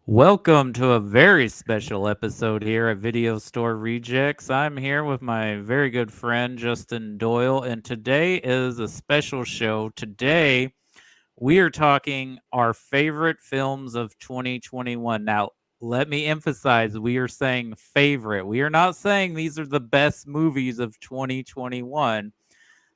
Welcome to a very special episode here at Video Store Rejects. I'm here with my very good friend Justin Doyle, and today is a special show. Today, we are talking our favorite films of 2021. Now, let me emphasize we are saying favorite. We are not saying these are the best movies of 2021.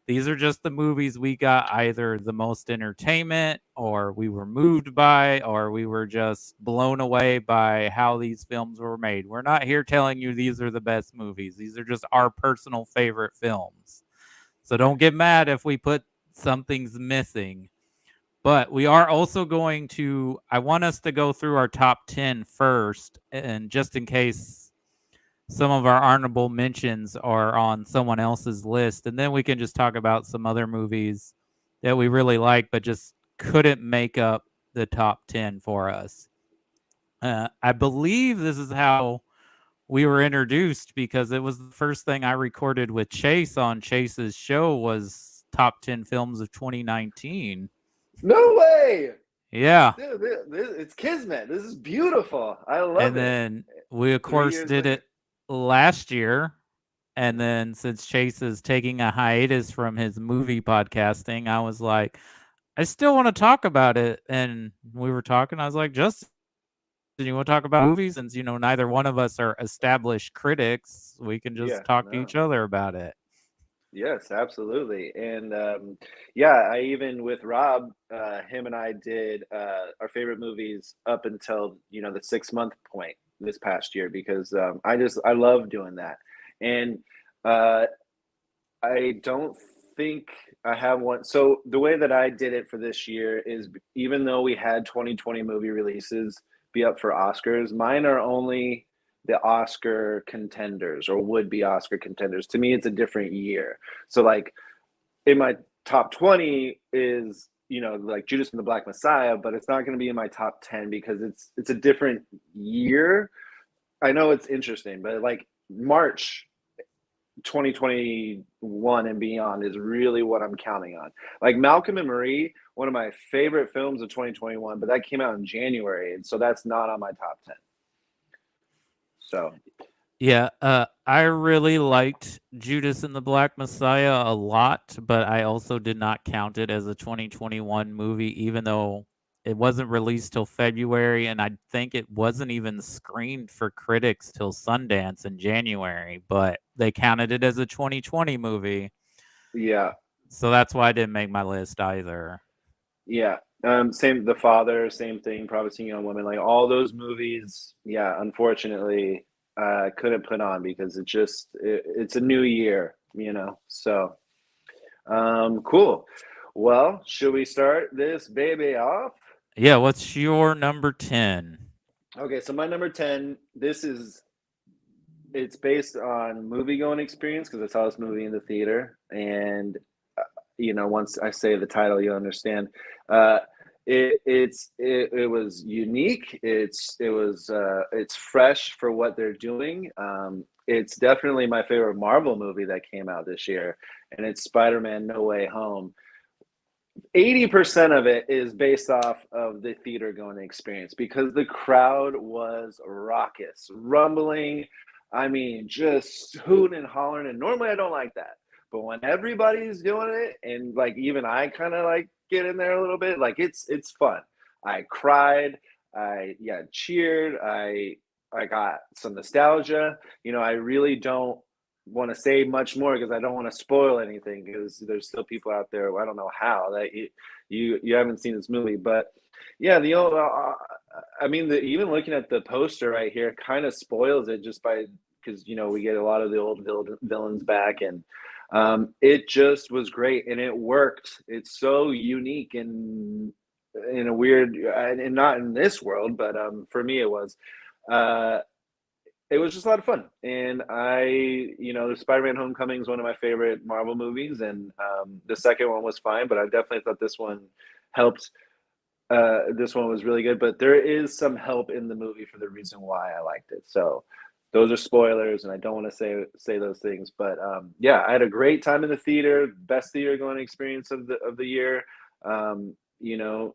These are just the movies we got either the most entertainment, or we were moved by, or we were just blown away by how these films were made. We're not here telling you these are the best movies. These are just our personal favorite films. So don't get mad if we put something's missing. But we are also going to, I want us to go through our top 10 first, and just in case some of our honorable mentions are on someone else's list, and then we can just talk about some other movies that we really like but just couldn't make up the top 10 for us. I believe this is how we were introduced because it was the first thing I recorded with Chase on Chase's show was top 10 films of 2019. No way! Yeah. Dude, it's Kismet. This is beautiful. I And love it. then we, of 3 course, years did later. it last year. And then since Chase is taking a hiatus from his movie podcasting, I was like, I still want to talk about it. And we were talking. I was like, Justin, you want to talk about movies? Since, neither one of us are established critics, we can Yeah, just talk to each no. other about it. Yes, absolutely. And yeah, I even with Rob, him and I did our favorite movies up until, the 6 month point this past year because I love doing that. And uh, I don't think I have one. So the way that I did it for this year is even though we had 2020 movie releases be up for Oscars, mine are only the Oscar contenders or would be Oscar contenders. To me, it's a different year. So like in my top 20 is, like Judas and the Black Messiah, but it's not going to be in my top 10 because it's a different year. I know it's interesting, but like March 2021 and beyond is really what I'm counting on. Like Malcolm and Marie, one of my favorite films of 2021, but that came out in January, and so that's not on my top 10. So, Yeah, I really liked Judas and the Black Messiah a lot, but I also did not count it as a 2021 movie, even though it wasn't released till February, and I think it wasn't even screened for critics till Sundance in January, but they counted it as a 2020 movie. yeah, So that's why I didn't make my list either. yeah. Same, The Father, same thing, Promising Young Woman, like all those movies, yeah, unfortunately, couldn't put on because it's a new year, So, cool. Well, should we start this baby off? Yeah, what's your number 10? Okay, so my number 10, it's based on movie going experience because I saw this movie in the theater, and once I say the title, you'll understand. Uh, it was unique. It's fresh for what they're doing. It's definitely my favorite Marvel movie that came out this year, and it's Spider-Man: No Way Home. 80% of it is based off of the theater going experience because the crowd was raucous, rumbling. I mean, just hooting and hollering. And normally I don't like that. But when everybody's doing it, and like even I kind of like get in there a little bit, like it's fun. I cried, I yeah, cheered, I got some nostalgia. I really don't want to say much more because I don't want to spoil anything because there's still people out there. I don't know how that you haven't seen this movie, but yeah, I mean, even looking at the poster right here kind of spoils it just by because we get a lot of the old villains back, and it just was great and it worked. It's so unique and in a weird and not in this world, but for me it was. Uh, it was just a lot of fun. And Spider-Man: Homecoming is one of my favorite Marvel movies, and the second one was fine, but I definitely thought this one helped. This one was really good, but there is some help in the movie for the reason why I liked it. So those are spoilers, and I don't want to say those things. But yeah, I had a great time in the theater, best theater going experience of the year.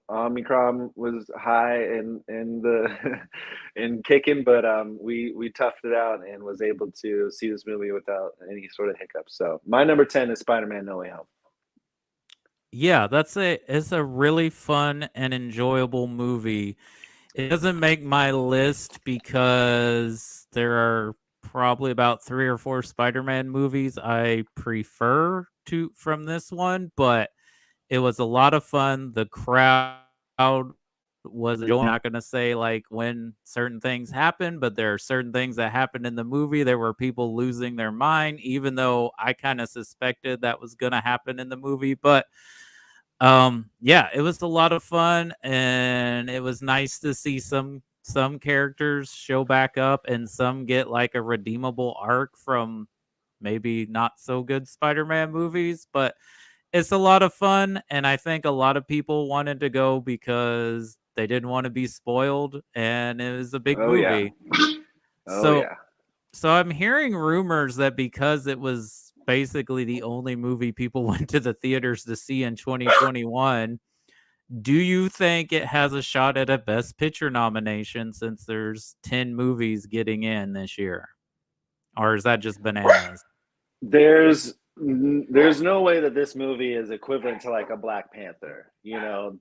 Omicron was high and the and kicking, but we toughed it out and was able to see this movie without any sort of hiccups. So my number 10 is Spider-Man: No Way Home. Yeah, it's a really fun and enjoyable movie. It doesn't make my list because there are probably about 3 or 4 Spider-Man movies I prefer to from this one, but it was a lot of fun. The crowd was enjoying. I'm not gonna say like when certain things happen, but there are certain things that happened in the movie. There were people losing their mind, even though I kind of suspected that was gonna happen in the movie. But yeah, it was a lot of fun, and it was nice to see some characters show back up and some get like a redeemable arc from maybe not so good Spider-Man movies, but it's a lot of fun, and I think a lot of people wanted to go because they didn't want to be spoiled, and it was a big Oh yeah. movie. Oh So yeah. so I'm hearing rumors that because it was basically the only movie people went to the theaters to see in 2021, do you think it has a shot at a Best Picture nomination since there's 10 movies getting in this year? Or is that just bananas? There's no way that this movie is equivalent to like a Black Panther.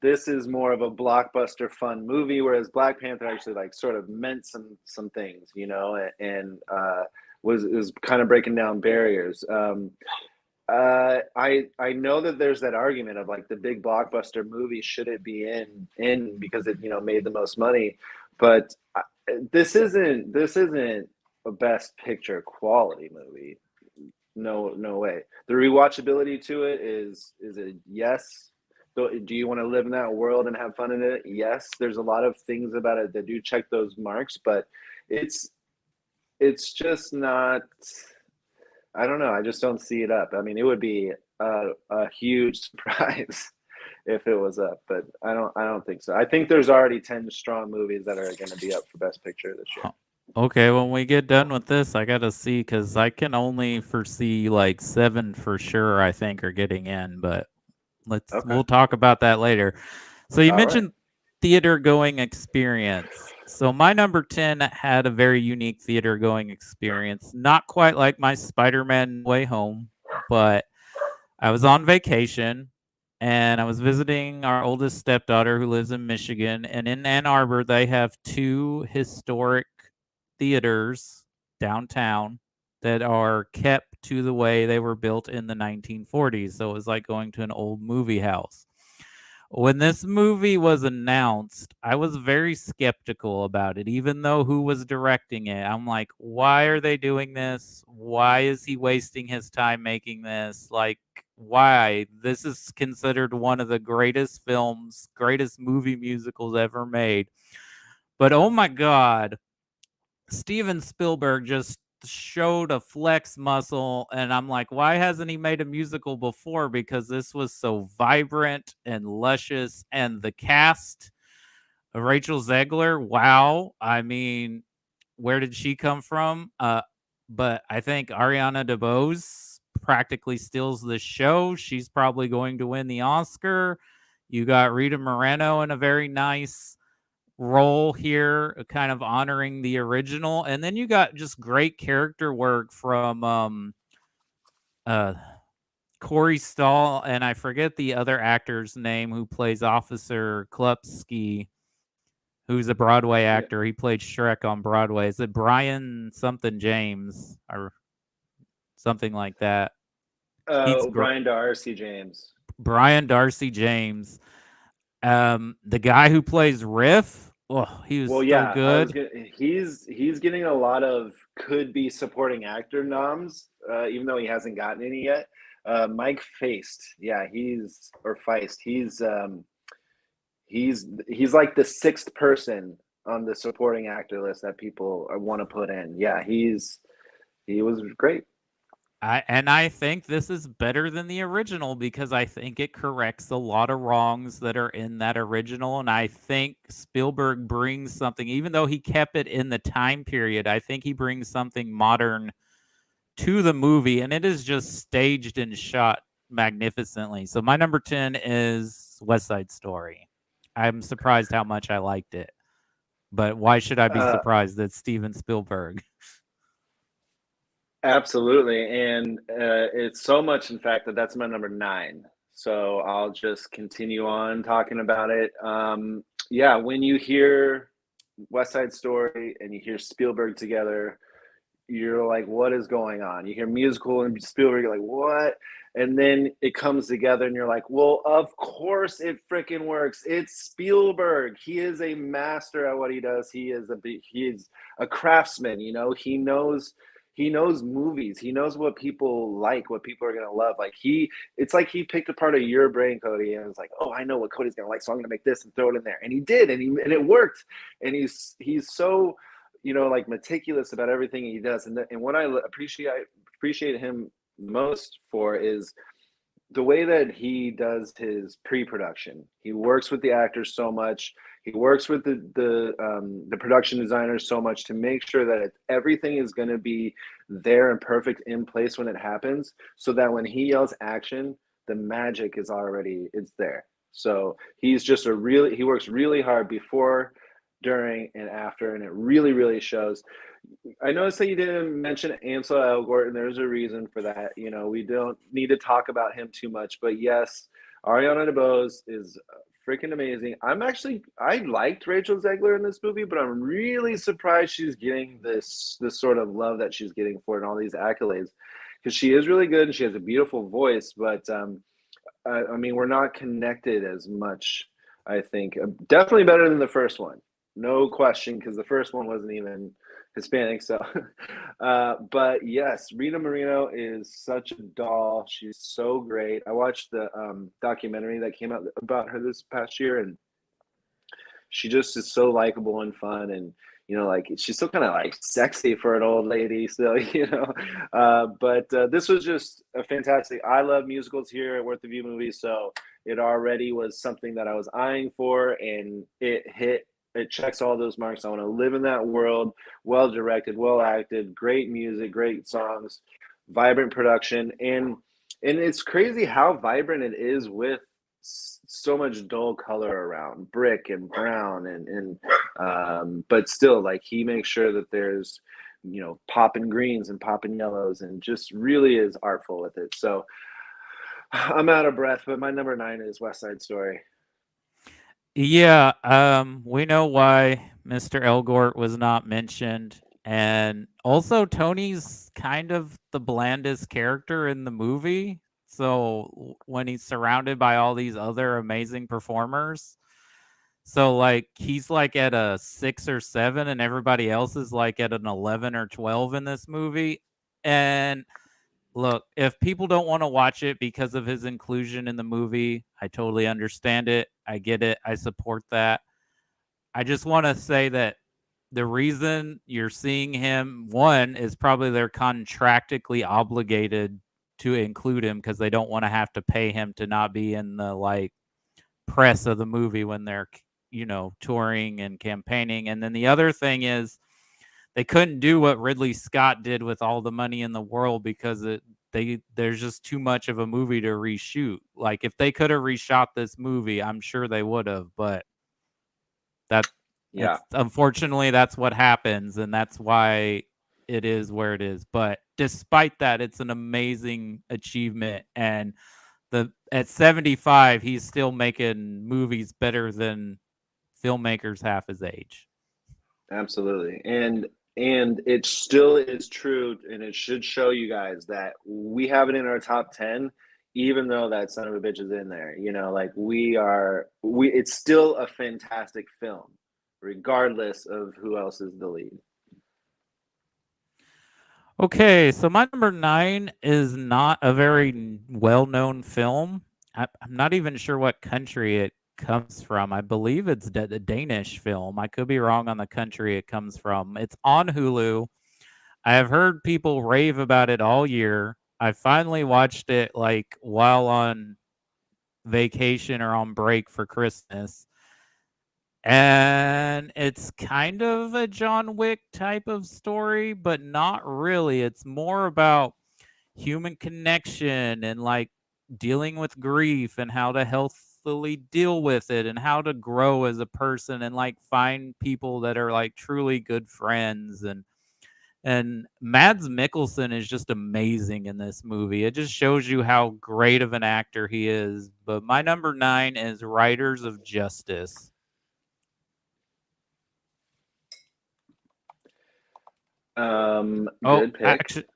This is more of a blockbuster fun movie, whereas Black Panther actually like sort of meant some things, and was kind of breaking down barriers. I know that there's that argument of like the big blockbuster movie should it be in because it made the most money, but this isn't a Best Picture quality movie. No, no way. The rewatchability to it is a yes. Do you want to live in that world and have fun in it? Yes. There's a lot of things about it that do check those marks, but it's it's just not. I don't know. I just don't see it up. I mean, it would be a huge surprise if it was up, but I don't think so. I think there's already 10 strong movies that are going to be up for Best Picture this year. Huh. Okay, when we get done with this, I gotta see because I can only foresee like 7 for sure. I think are getting in, but Okay. we'll talk about that later. So you All right. mentioned theater going experience. So my number 10 had a very unique theater going experience. Not quite like my Spider-Man Way Home, but I was on vacation and I was visiting our oldest stepdaughter who lives in Michigan. And in Ann Arbor, they have 2 historic theaters downtown that are kept to the way they were built in the 1940s. So it was like going to an old movie house. When this movie was announced, I was very skeptical about it, even though who was directing it. I'm like, why are they doing this? Why is he wasting his time making this? Like, why? This is considered one of the greatest films, greatest movie musicals ever made. But oh my God, Steven Spielberg just showed a flex muscle, and I'm like, why hasn't he made a musical before? Because this was so vibrant and luscious, and the cast, Rachel Zegler, wow. I mean, where did she come from? But I think Ariana DeBose practically steals the show. She's probably going to win the Oscar. You got Rita Moreno in a very nice role here, kind of honoring the original. And then you got just great character work from uh Corey Stahl, and I forget the other actor's name who plays Officer Klupski, who's a Broadway Yeah. actor. He played Shrek on Broadway. Is it Brian something James or something like that? He's Brian Darcy James. Brian Darcy James. The guy who plays Riff, oh, he was Well, so yeah, I was good. gonna. He's getting a lot of could be supporting actor noms, even though he hasn't gotten any yet. Mike Feist, yeah, Feist. He's like the sixth person on the supporting actor list that people want to put in. Yeah, he was great. I think this is better than the original because I think it corrects a lot of wrongs that are in that original, and I think Spielberg brings something, even though he kept it in the time period. I think he brings something modern to the movie, and it is just staged and shot magnificently. So my number 10 is is West Side Story. I'm surprised how much I liked it. But why should I be Uh, surprised that Steven Spielberg? Absolutely, and it's so much, in fact, that that's my number nine. So I'll just continue on talking about it. Yeah, when you hear West Side Story and you hear Spielberg together, you're like, what is going on? You hear musical and Spielberg, you're like, what? And then it comes together and you're like, well, of course it freaking works. It's Spielberg. He is a master at what he does. He is a craftsman, you know. He knows movies. He knows what people like, what people are gonna love. Like it's like he picked a part of your brain, Cody, and was like, "Oh, I know what Cody's gonna like, so I'm gonna make this and throw it in there." And he did, and it worked. And he's so, you know, like meticulous about everything he does. And what I appreciate him most for is the way that he does his pre-production. He works with the actors so much. He works with the production designers so much to make sure that everything is going to be there and perfect in place when it happens, so that when he yells action, the magic is already it's there. So he works really hard before, during, and after, and it really shows. I noticed that you didn't mention Ansel Elgort, and there's a reason for that. You know, we don't need to talk about him too much, but yes, Ariana DeBose is freaking amazing. I liked Rachel Zegler in this movie, but I'm really surprised she's getting this sort of love that she's getting for it and all these accolades, because she is really good and she has a beautiful voice. But I mean, we're not connected as much. I think definitely better than the first one, no question, because the first one wasn't even Hispanic. So, but yes, Rita Moreno is such a doll. She's so great. I watched the documentary that came out about her this past year, and she just is so likable and fun, and you know, like she's still kind of like sexy for an old lady still, you know. But this was just a fantastic. I love musicals here at Worth the View Movies, so it already was something that I was eyeing for, and it checks all those marks. I want to live in that world. Well directed, well acted, great music, great songs, vibrant production, and it's crazy how vibrant it is with so much dull color around, brick and brown, and but still, like, he makes sure that there's, you know, popping greens and popping yellows, and just really is artful with it. So I'm out of breath, but my number nine is West Side Story. Yeah, we know why Mr. Elgort was not mentioned. And also, Tony's kind of the blandest character in the movie. So when he's surrounded by all these other amazing performers, so like he's like at a 6 or 7, and everybody else is like at an 11 or 12 in this movie. And look, if people don't want to watch it because of his inclusion in the movie, I totally understand it. I get it. I support that. I just want to say that the reason you're seeing him, one, is probably they're contractually obligated to include him because they don't want to have to pay him to not be in the like press of the movie when they're, you know, touring and campaigning. And then the other thing is they couldn't do what Ridley Scott did with all the money in the world because there's just too much of a movie to reshoot. Like if they could have reshot this movie, I'm sure they would have, but that Yeah, it's unfortunately that's what happens, and that's why it is where it is. But despite that, it's an amazing achievement, and the at 75 he's still making movies better than filmmakers half his age. absolutely. And it still is true, and it should show you guys that we have it in our top 10, even though that son of a bitch is in there. You know, like we it's still a fantastic film, regardless of who else is the lead. Okay, so my number 9 is not a very well-known film. I'm not even sure what country it comes from. I believe it's a Danish film. I could be wrong on the country it comes from. It's on Hulu. I have heard people rave about it all year. I finally watched it like while on vacation or on break for Christmas. And it's kind of a John Wick type of story, but not really. It's more about human connection and like dealing with grief and how to healthily deal with it and how to grow as a person and like find people that are like truly good friends. And Mads Mikkelsen is just amazing in this movie. It just shows you how great of an actor he is. But my number 9 is Riders of Justice. Oh, Good pick.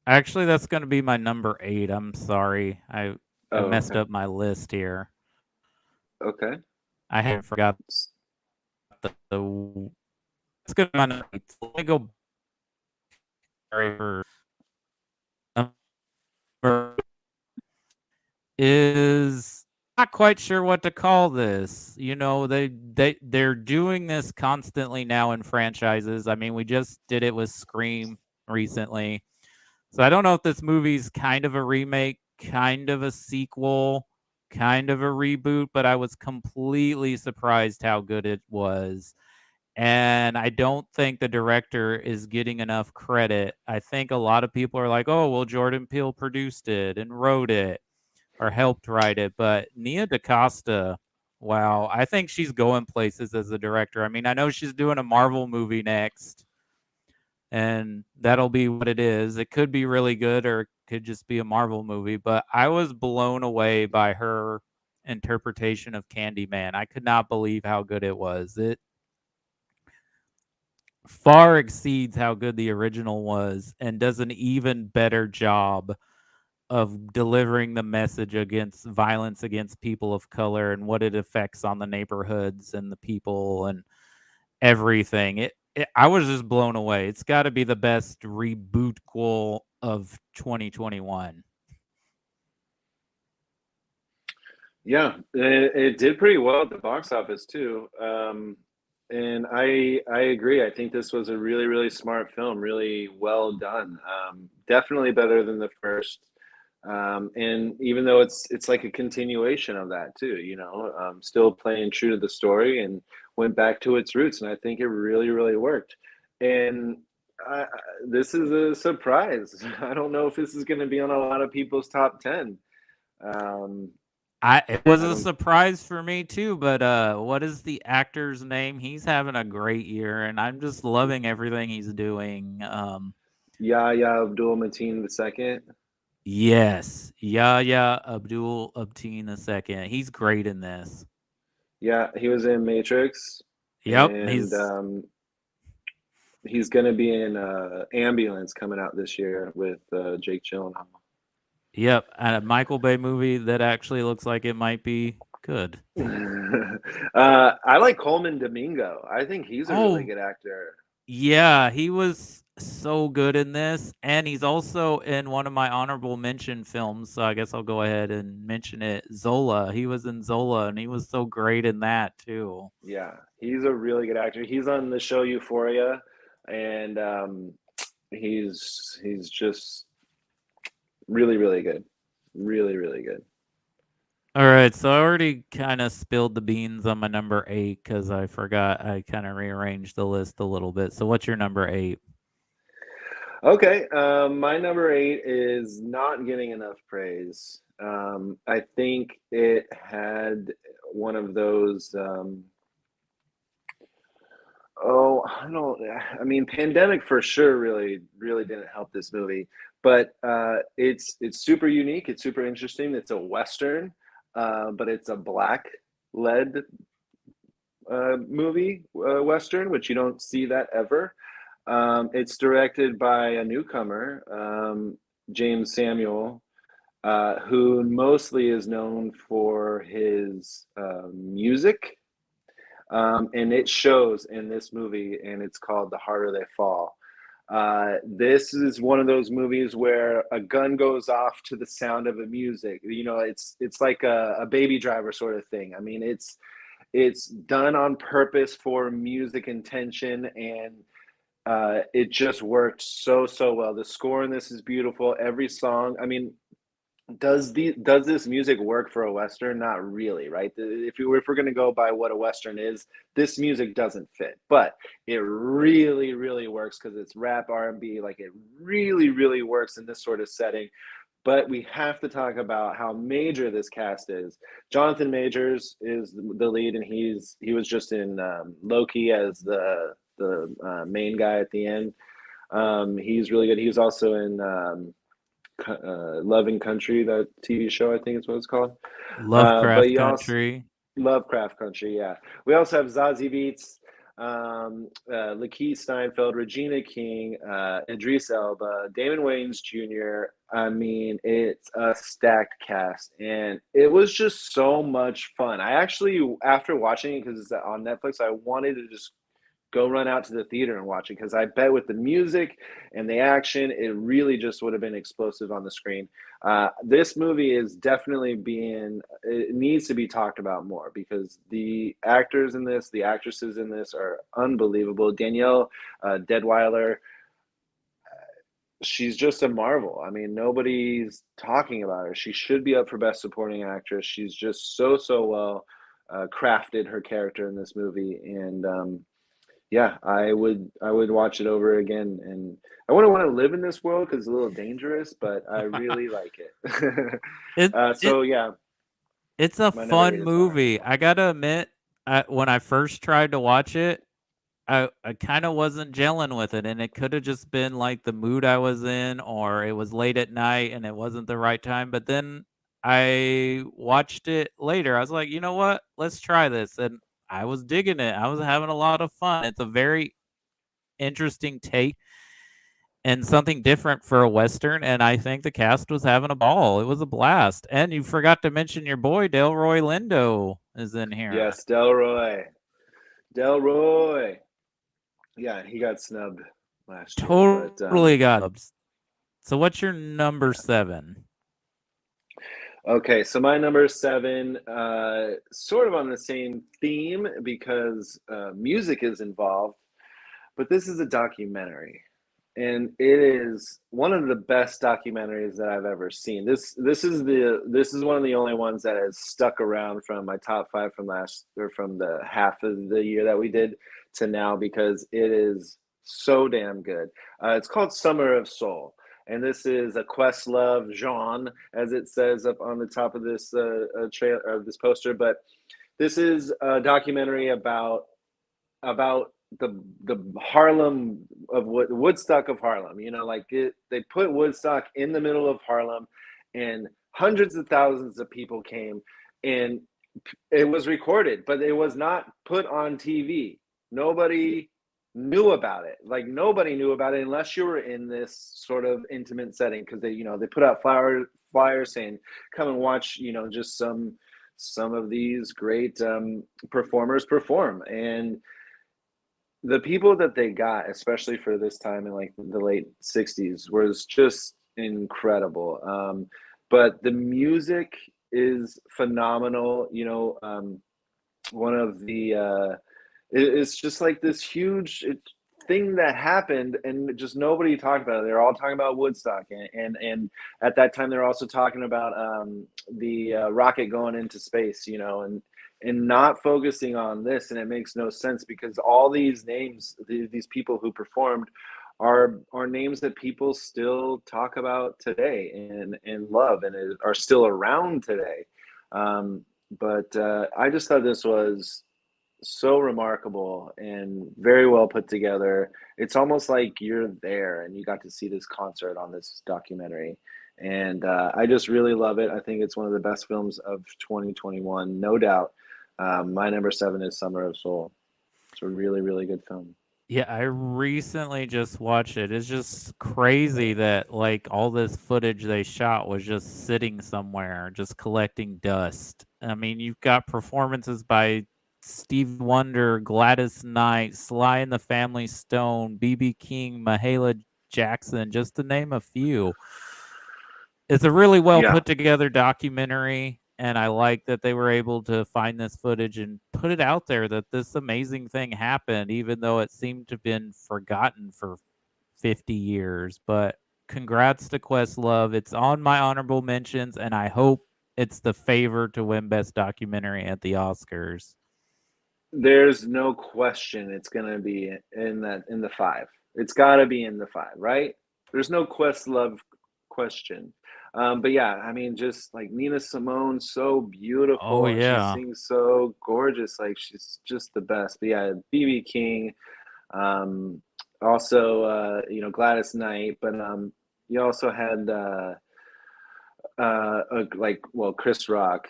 actually that's going to be my number 8. I'm sorry. I Oh, messed okay. up my list here. Okay. I had forgot the let's go to my number 8. Let me go for number is not quite sure what to call this. You know, they're doing this constantly now in franchises. I mean, we just did it with Scream recently. So I don't know if this movie's kind of a remake, kind of a sequel, kind of a reboot, but I was completely surprised how good it was. And I don't think the director is getting enough credit. I think a lot of people are like, "Oh, well Jordan Peele produced it and wrote it or helped write it," but Nia DaCosta, wow, I think she's going places as a director. I mean, I know she's doing a Marvel movie next, and that'll be what it is. It could be really good or it could just be a Marvel movie, but I was blown away by her interpretation of Candyman. I could not believe how good it was. It far exceeds how good the original was and does an even better job of delivering the message against violence against people of color and what it affects on the neighborhoods and the people and everything. I was just blown away. It's got to be the best reboot of 2021. Yeah, it did pretty well at the box office too. And I agree. I think this was a really, really smart film, really well done. Definitely better than the first. And even though it's like a continuation of that too, still playing true to the story and went back to its roots, and I think it really, really worked. And I, I- this is a surprise. I don't know if this is going to be on a lot of people's top 10. Um, It was I a don't. surprise for me too, but what is the actor's name? He's having a great year and I'm just loving everything he's doing. Yahya Abdul Mateen II. Yes, Yahya Abdul Abteen II. He's great in this. Yeah, he was in Matrix, Yep, and he's going to be in Ambulance coming out this year with Jake Gyllenhaal. yep, and a Michael Bay movie that actually looks like it might be good. I like Coleman Domingo. I think he's a really Oh, good actor. yeah, he was so good in this, and he's also in one of my honorable mention films. So I guess I'll go ahead and mention it. Zola. He was in Zola, and he was so great in that too. Yeah, he's a really good actor. He's on the show Euphoria, and he's just really, really good. Really, really good. All right, so I already kind of spilled the beans on my number 8 because I forgot I kind of rearranged the list a little bit. So what's your number 8? Okay, my number 8 is not getting enough praise. I think it had one of those. Oh, I don't. I mean, pandemic for sure really, really didn't help this movie, but it's super unique. It's super interesting. It's a western, but it's a black led movie western, which you don't see that ever. It's directed by a newcomer, James Samuel, who mostly is known for his music. And it shows in this movie, and it's called The Harder They Fall. This is one of those movies where a gun goes off to the sound of a music. It's like a Baby Driver sort of thing. I mean, it's done on purpose for music and tension, and it just worked so well. The score in this is beautiful. Every song, I mean, does this music work for a western? Not really, right? If we're going to go by what a western is, this music doesn't fit, but it really, really works because it's rap R&B. Like, it really, really works in this sort of setting. But we have to talk about how major this cast is. Jonathan Majors is the lead, and he was just in Loki as the main guy at the end. He's really good. He was also in Love and Country, that TV show, I think is what it's called. But Lovecraft he also Country. Lovecraft Country, yeah. We also have Zazie Beetz, Lakeith Steinfeld, Regina King, Idris Elba, Damon Wayans Jr. I mean, it's a stacked cast, and it was just so much fun. I actually, after watching it, because it's on Netflix, I wanted to just go run out to the theater and watch it, because I bet with the music and the action, it really just would have been explosive on the screen. This movie is definitely it needs to be talked about more, because the actors in this, the actresses in this are unbelievable. Danielle Deadweiler, she's just a marvel. I mean, nobody's talking about her. She should be up for Best Supporting Actress. She's just so well crafted her character in this movie, and yeah, I would watch it over again, and I wouldn't want to live in this world because it's a little dangerous, but I really like it. it it So yeah, it's a my number fun eight is Summer of movie. Soul. I gotta admit, when I first tried to watch it, I kind of wasn't gelling with it, and it could have just been like the mood I was in, or it was late at night and it wasn't the right time. But then I watched it later. I was like, you know what? Let's try this, and I was digging it. I was having a lot of fun. It's a very interesting take and something different for a western, and I think the cast was having a ball. It was a blast. And you forgot to mention your boy Delroy Lindo is in here. Yes, Delroy. Delroy. Yeah, he got snubbed last year, but Totally got subs. So what's your number 7? okay, so my number seven, sort of on the same theme, because music is involved, but this is a documentary, and it is one of the best documentaries that I've ever seen. This is one of the only ones that has stuck around from my top five from last, or from the half of the year that we did to now, because it is so damn good. It's called Summer of Soul, and this is a Questlove Jean, as it says up on the top of this trailer, of this poster. But this is a documentary about the Harlem of Woodstock of Harlem. You know, like they put Woodstock in the middle of Harlem, and hundreds of thousands of people came, and it was recorded, but it was not put on TV. Nobody knew about it. Like, nobody knew about it unless you were in this sort of intimate setting, because they put out flyers saying, come and watch, just some of these great performers perform. And the people that they got, especially for this time in like the late 60s, was just incredible. But the music is phenomenal. One of the it's just like this huge thing that happened, and just nobody talked about it. They're all talking about Woodstock, and at that time they're also talking about the rocket going into space, and not focusing on this. And it makes no sense, because all these names, these people who performed, are names that people still talk about today, and love, and are still around today. But I just thought this was so remarkable and very well put together. It's almost like you're there and you got to see this concert on this documentary. And I just really love it. I think it's one of the best films of 2021, no doubt. My number seven is Summer of Soul. It's a really, really good film. Yeah, I recently just watched it. It's just crazy that like all this footage they shot was just sitting somewhere, just collecting dust. I mean, you've got performances by Stevie Wonder, Gladys Knight, Sly and the Family Stone, BB King, Mahalia Jackson, just to name a few. It's a really well Yeah, put together documentary, and I like that they were able to find this footage and put it out there that this amazing thing happened, even though it seemed to have been forgotten for 50 years. But congrats to Questlove. It's on my honorable mentions, and I hope it's the favor to win Best Documentary at the Oscars. there's no question it's gonna be in the five. It's got to be in the five, right? There's no Questlove question. But yeah, I mean, just like Nina Simone, so Oh beautiful, and she yeah. sings so gorgeous. Like she's just the best. But yeah, BB King. Um, Also, Gladys Knight, but you also had Chris Rock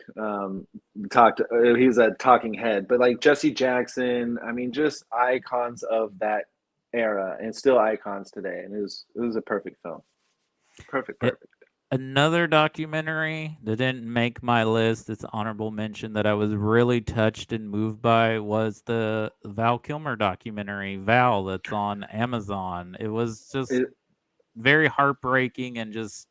talked. He was a talking head, but like Jesse Jackson. I mean, just icons of that era, and still icons today. And it was a perfect film. Perfect, It, perfect. another documentary that didn't make my list, it's honorable mention that I was really touched and moved by was the Val Kilmer documentary, Val, that's on Amazon. It was just It, very heartbreaking and just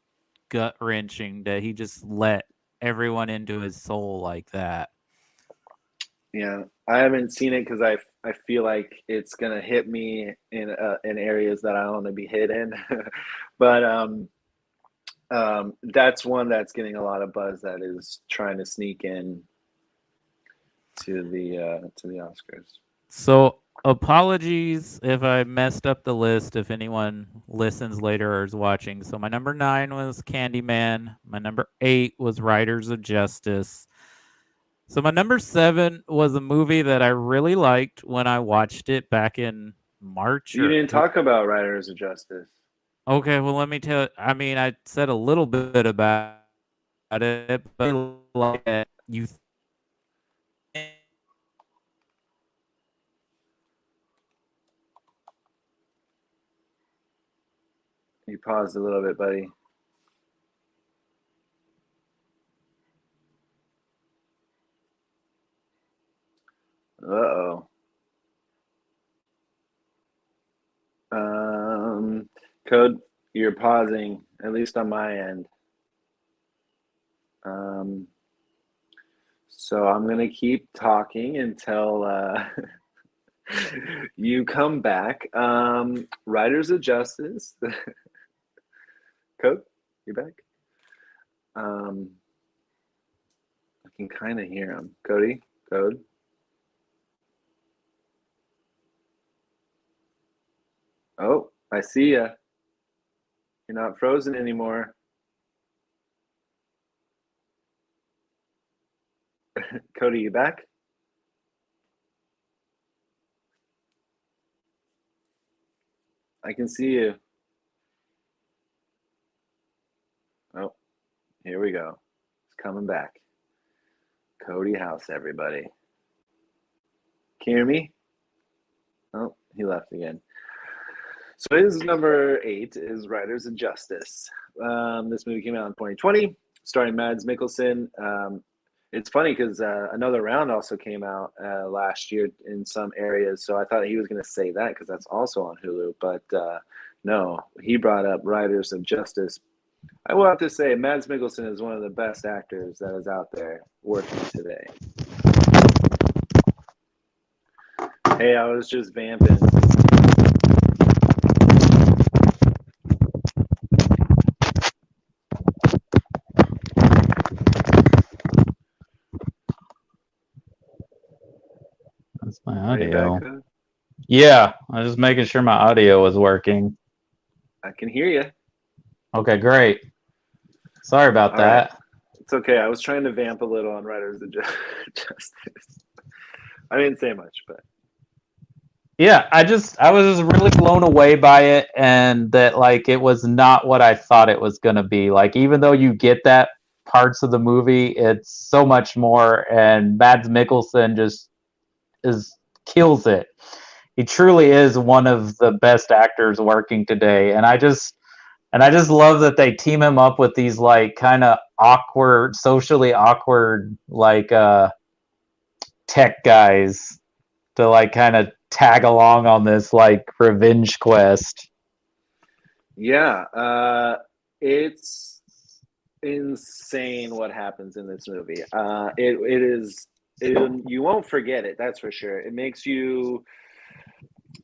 gut wrenching that he just let everyone into his soul like that. yeah, I haven't seen it because I feel like it's gonna hit me in areas that I don't want to be hit in, but that's one that's getting a lot of buzz that is trying to sneak in to the Oscars. So, apologies if I messed up the list if anyone listens later or is watching. So, my number 9 was Candyman. My number 8 was Riders of Justice. So, my number 7 was a movie that I really liked when I watched it back in March You or didn't talk about Riders of Justice. okay, well, let me tell I mean, I said a little bit about it, but I like it. You think You paused a little bit, buddy. Uh-oh. Um, Code, you're pausing, at least on my end. Um, so I'm gonna keep talking until you come back. Riders of Justice. Code, you back? Um, I can kind of hear him. Cody, Code. Oh, I see ya. You're not frozen anymore. Cody, you back? I can see you. Oh, here we go. It's coming back. Cody House, everybody. Can you hear me? Oh, he left again. So his number 8 is Riders of Justice. This movie came out in 2020, starring Mads Mikkelsen. It's funny because Another Round also came out last year in some areas, so I thought he was going to say that because that's also on Hulu. But no, he brought up Riders of Justice. I will have to say, Mads Mikkelsen is one of the best actors that is out there working today. Hey, I was just vamping. That's my Are you back? audio. Yeah, I was just making sure my audio was working. I can hear you. Okay, great. Sorry about All right. that. It's okay. I was trying to vamp a little on Riders of Justice. I didn't say much, but Yeah, I was just really blown away by it, and that like it was not what I thought it was gonna be. Like even though you get that parts of the movie, it's so much more, and Mads Mikkelsen just is kills it. He truly is one of the best actors working today, and I just love that they team him up with these like kind of awkward, socially awkward like tech guys to like kind of tag along on this like revenge quest. yeah, it's insane what happens in this movie. It is you won't forget it. That's for sure. It makes you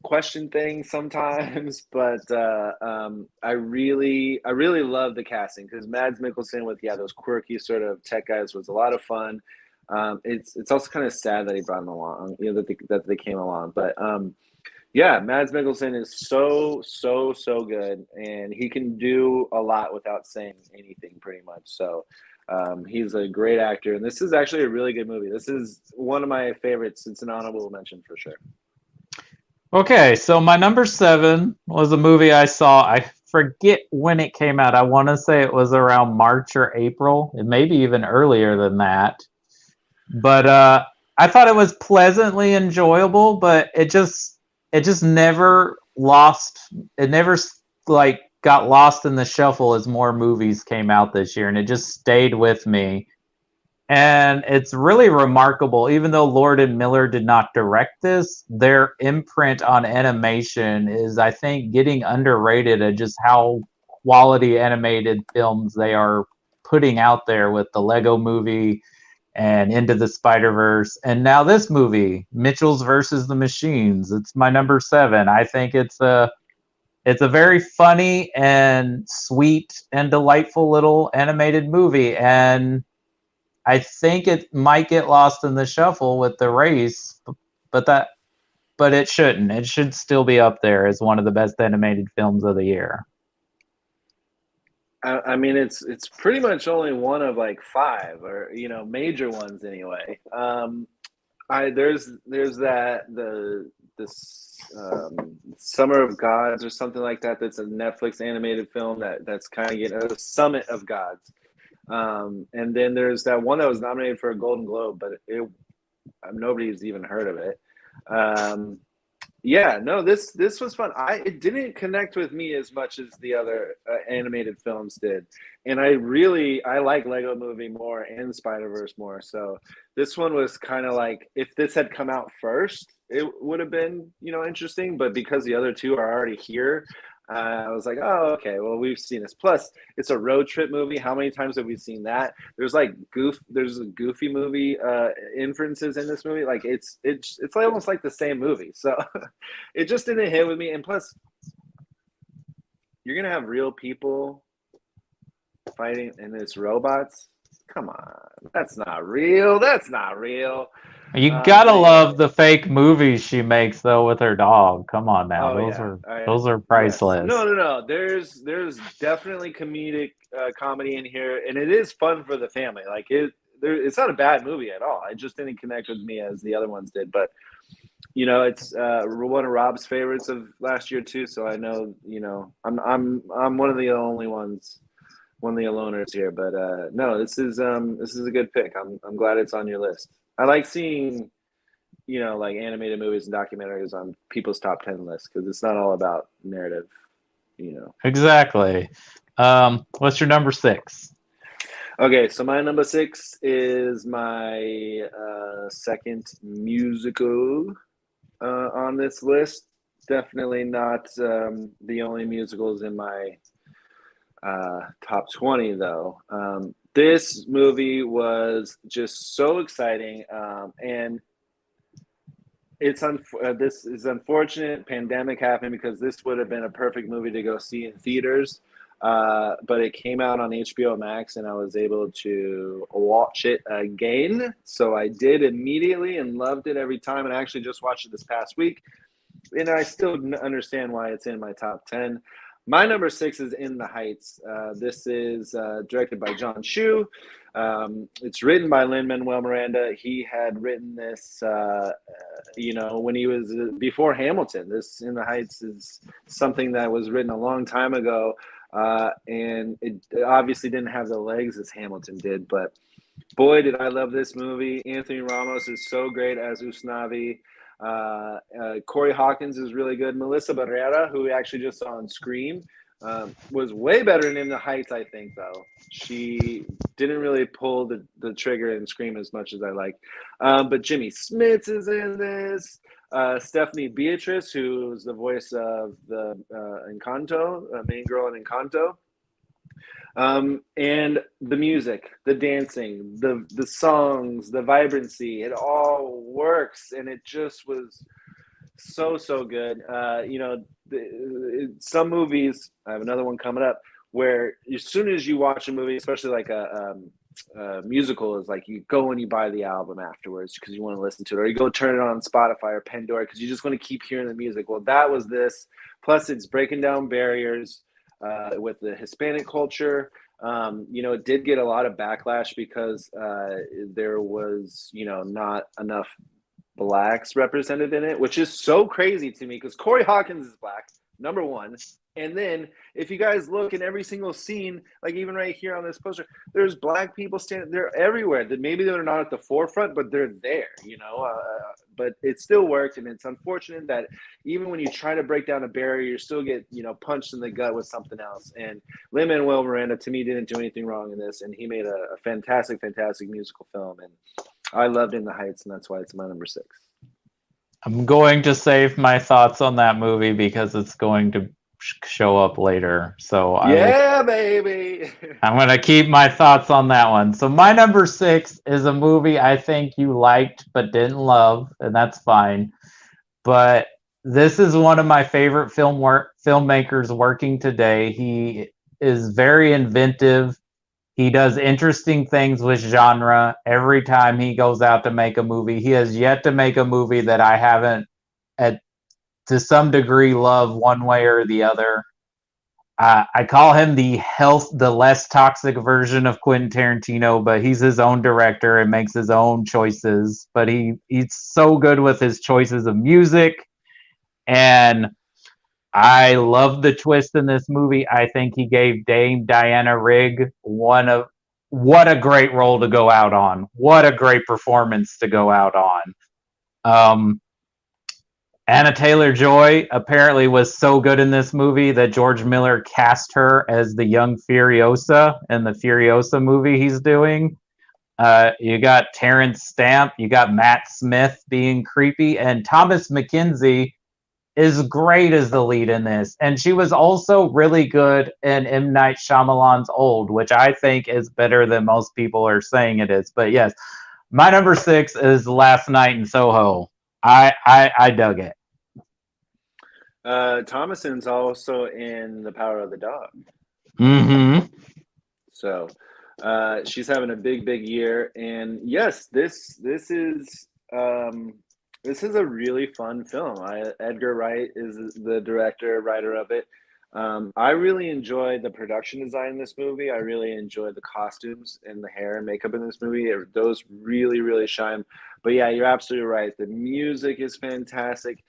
question things sometimes, but I really love the casting because Mads Mikkelsen with those quirky sort of tech guys was a lot of fun. It's also kind of sad that he brought them along, that they came along, but Yeah, Mads Mikkelsen is so good, and he can do a lot without saying anything, pretty much. So he's a great actor, and this is actually a really good movie. This is one of my favorites. It's an honorable mention for sure. Okay, so my number 7 was a movie I saw. I forget when it came out. I want to say it was around March or April, and maybe even earlier than that. But I thought it was pleasantly enjoyable, but it just never lost. It never like got lost in the shuffle as more movies came out this year, and it just stayed with me. And it's really remarkable, even though Lord and Miller did not direct this, their imprint on animation is, I think, getting underrated at just how quality animated films they are putting out there with the Lego movie and Into the Spider-Verse. And now this movie, Mitchell's versus the Machines. It's my number 7. I think it's a very funny and sweet and delightful little animated movie. And I think it might get lost in the shuffle with the race, but it shouldn't. It should still be up there as one of the best animated films of the year. I mean, it's pretty much only one of like five, or major ones anyway. There's this Summer of Gods or something like that. That's a Netflix animated film that's kind of getting a Summit of Gods. And then there's that one that was nominated for a Golden Globe, but nobody's even heard of it. Yeah, no, this was fun. It didn't connect with me as much as the other animated films did, and I like Lego Movie more and Spider-Verse more. So this one was kind of like, if this had come out first, it would have been interesting. But because the other two are already here, I was like, oh, okay, well, we've seen this. Plus, it's a road trip movie. How many times have we seen that? There's a Goofy movie inferences in this movie. Like it's like almost like the same movie. So it just didn't hit with me. And plus, you're gonna have real people fighting, and it's robots. Come on, that's not real. That's not real. You gotta love the fake movies she makes though with her dog. Come on now, Oh those yeah, are yes. priceless. No. There's definitely comedic comedy in here, and it is fun for the family. Like it's not a bad movie at all. It just didn't connect with me as the other ones did. But it's one of Rob's favorites of last year too. So I know I'm one of the only ones, one of the aloners here. But no, this is a good pick. I'm glad it's on your list. I like seeing like animated movies and documentaries on people's top 10 lists, because it's not all about narrative. Exactly. What's your number 6? Okay, so my number 6 is my second musical on this list. Definitely not the only musicals in my top 20, though. This movie was just so exciting, and this is unfortunate. Pandemic happened, because this would have been a perfect movie to go see in theaters. But it came out on HBO Max, and I was able to watch it again. So I did immediately and loved it every time. And I actually just watched it this past week, and I still understand why it's in my top 10. My number 6 is In the Heights. This is directed by John Chu. It's written by Lin-Manuel Miranda. He had written this, when he was before Hamilton. This In the Heights is something that was written a long time ago, and it obviously didn't have the legs as Hamilton did. But boy, did I love this movie. Anthony Ramos is so great as Usnavi. Corey Hawkins is really good. Melissa Barrera, who we actually just saw on Scream, was way better in The Heights, I think, though. She didn't really pull the trigger in Scream as much as I like. But Jimmy Smits is in this. Stephanie Beatrice, who's the voice of the Encanto, main girl in Encanto. And the music, the dancing, the songs, the vibrancy, it all works, and it just was so good. Some movies, I have another one coming up, where as soon as you watch a movie, especially like musical is like you go and you buy the album afterwards because you want to listen to it, or you go turn it on Spotify or Pandora because you just want to keep hearing the music. Well, that was this. Plus, it's breaking down barriers with the Hispanic culture. It did get a lot of backlash because there was, not enough blacks represented in it, which is so crazy to me because Corey Hawkins is black, number one. And then if you guys look in every single scene, like even right here on this poster, there's black people standing. They're everywhere. That maybe they're not at the forefront, but they're there. But it still worked, and it's unfortunate that even when you try to break down a barrier, you still get punched in the gut with something else. And Lin-Manuel Miranda, to me, didn't do anything wrong in this, and he made a fantastic, fantastic musical film, and I loved In the Heights, and that's why it's my number 6. I'm going to save my thoughts on that movie because it's going to show up later. So baby. I'm going to keep my thoughts on that one. So my number 6 is a movie I think you liked but didn't love, and that's fine. But this is one of my favorite filmmakers working today. He is very inventive. He does interesting things with genre every time he goes out to make a movie. He has yet to make a movie that I haven't, to some degree, love one way or the other. I call him the less toxic version of Quentin Tarantino, but he's his own director and makes his own choices. But he's so good with his choices of music, and I love the twist in this movie. I think he gave Dame Diana Rigg what a great role to go out on. What a great performance to go out on. Anna Taylor-Joy apparently was so good in this movie that George Miller cast her as the young Furiosa in the Furiosa movie he's doing. You got Terrence Stamp, you got Matt Smith being creepy, and Thomas McKenzie is great as the lead in this. And she was also really good in M. Night Shyamalan's Old, which I think is better than most people are saying it is. But yes, my number 6 is Last Night in Soho. I dug it. Thomason's also in The Power of the Dog. Mm-hmm. So she's having a big, big year. And yes, this is a really fun film. Edgar Wright is the director, writer of it. I really enjoyed the production design in this movie. I really enjoyed the costumes and the hair and makeup in this movie. Those really, really shine. But yeah, you're absolutely right. The music is fantastic.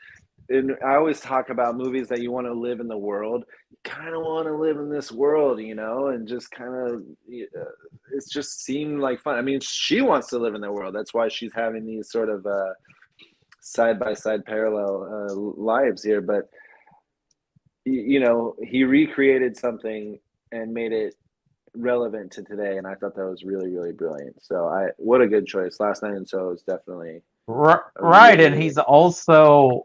And I always talk about movies that you want to live in the world. You kind of want to live in this world, and just kind of, it's just seemed like fun. I mean, she wants to live in the world. That's why she's having these sort of side-by-side parallel lives here. But, he recreated something and made it relevant to today. And I thought that was really, really brilliant. So what a good choice. Last Night in Soho is definitely right. And he's also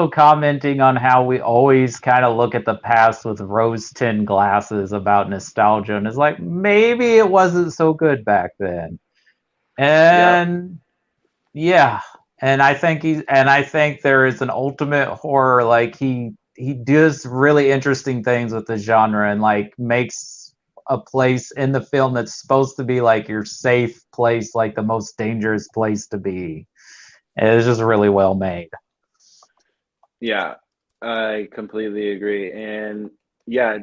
commenting on how we always kind of look at the past with rose-tinted glasses about nostalgia, and it's like maybe it wasn't so good back then. And yeah, and I think there is an ultimate horror. Like he does really interesting things with the genre, and like makes a place in the film that's supposed to be like your safe place, like the most dangerous place to be. It's just really well made. Yeah, I completely agree. And yeah,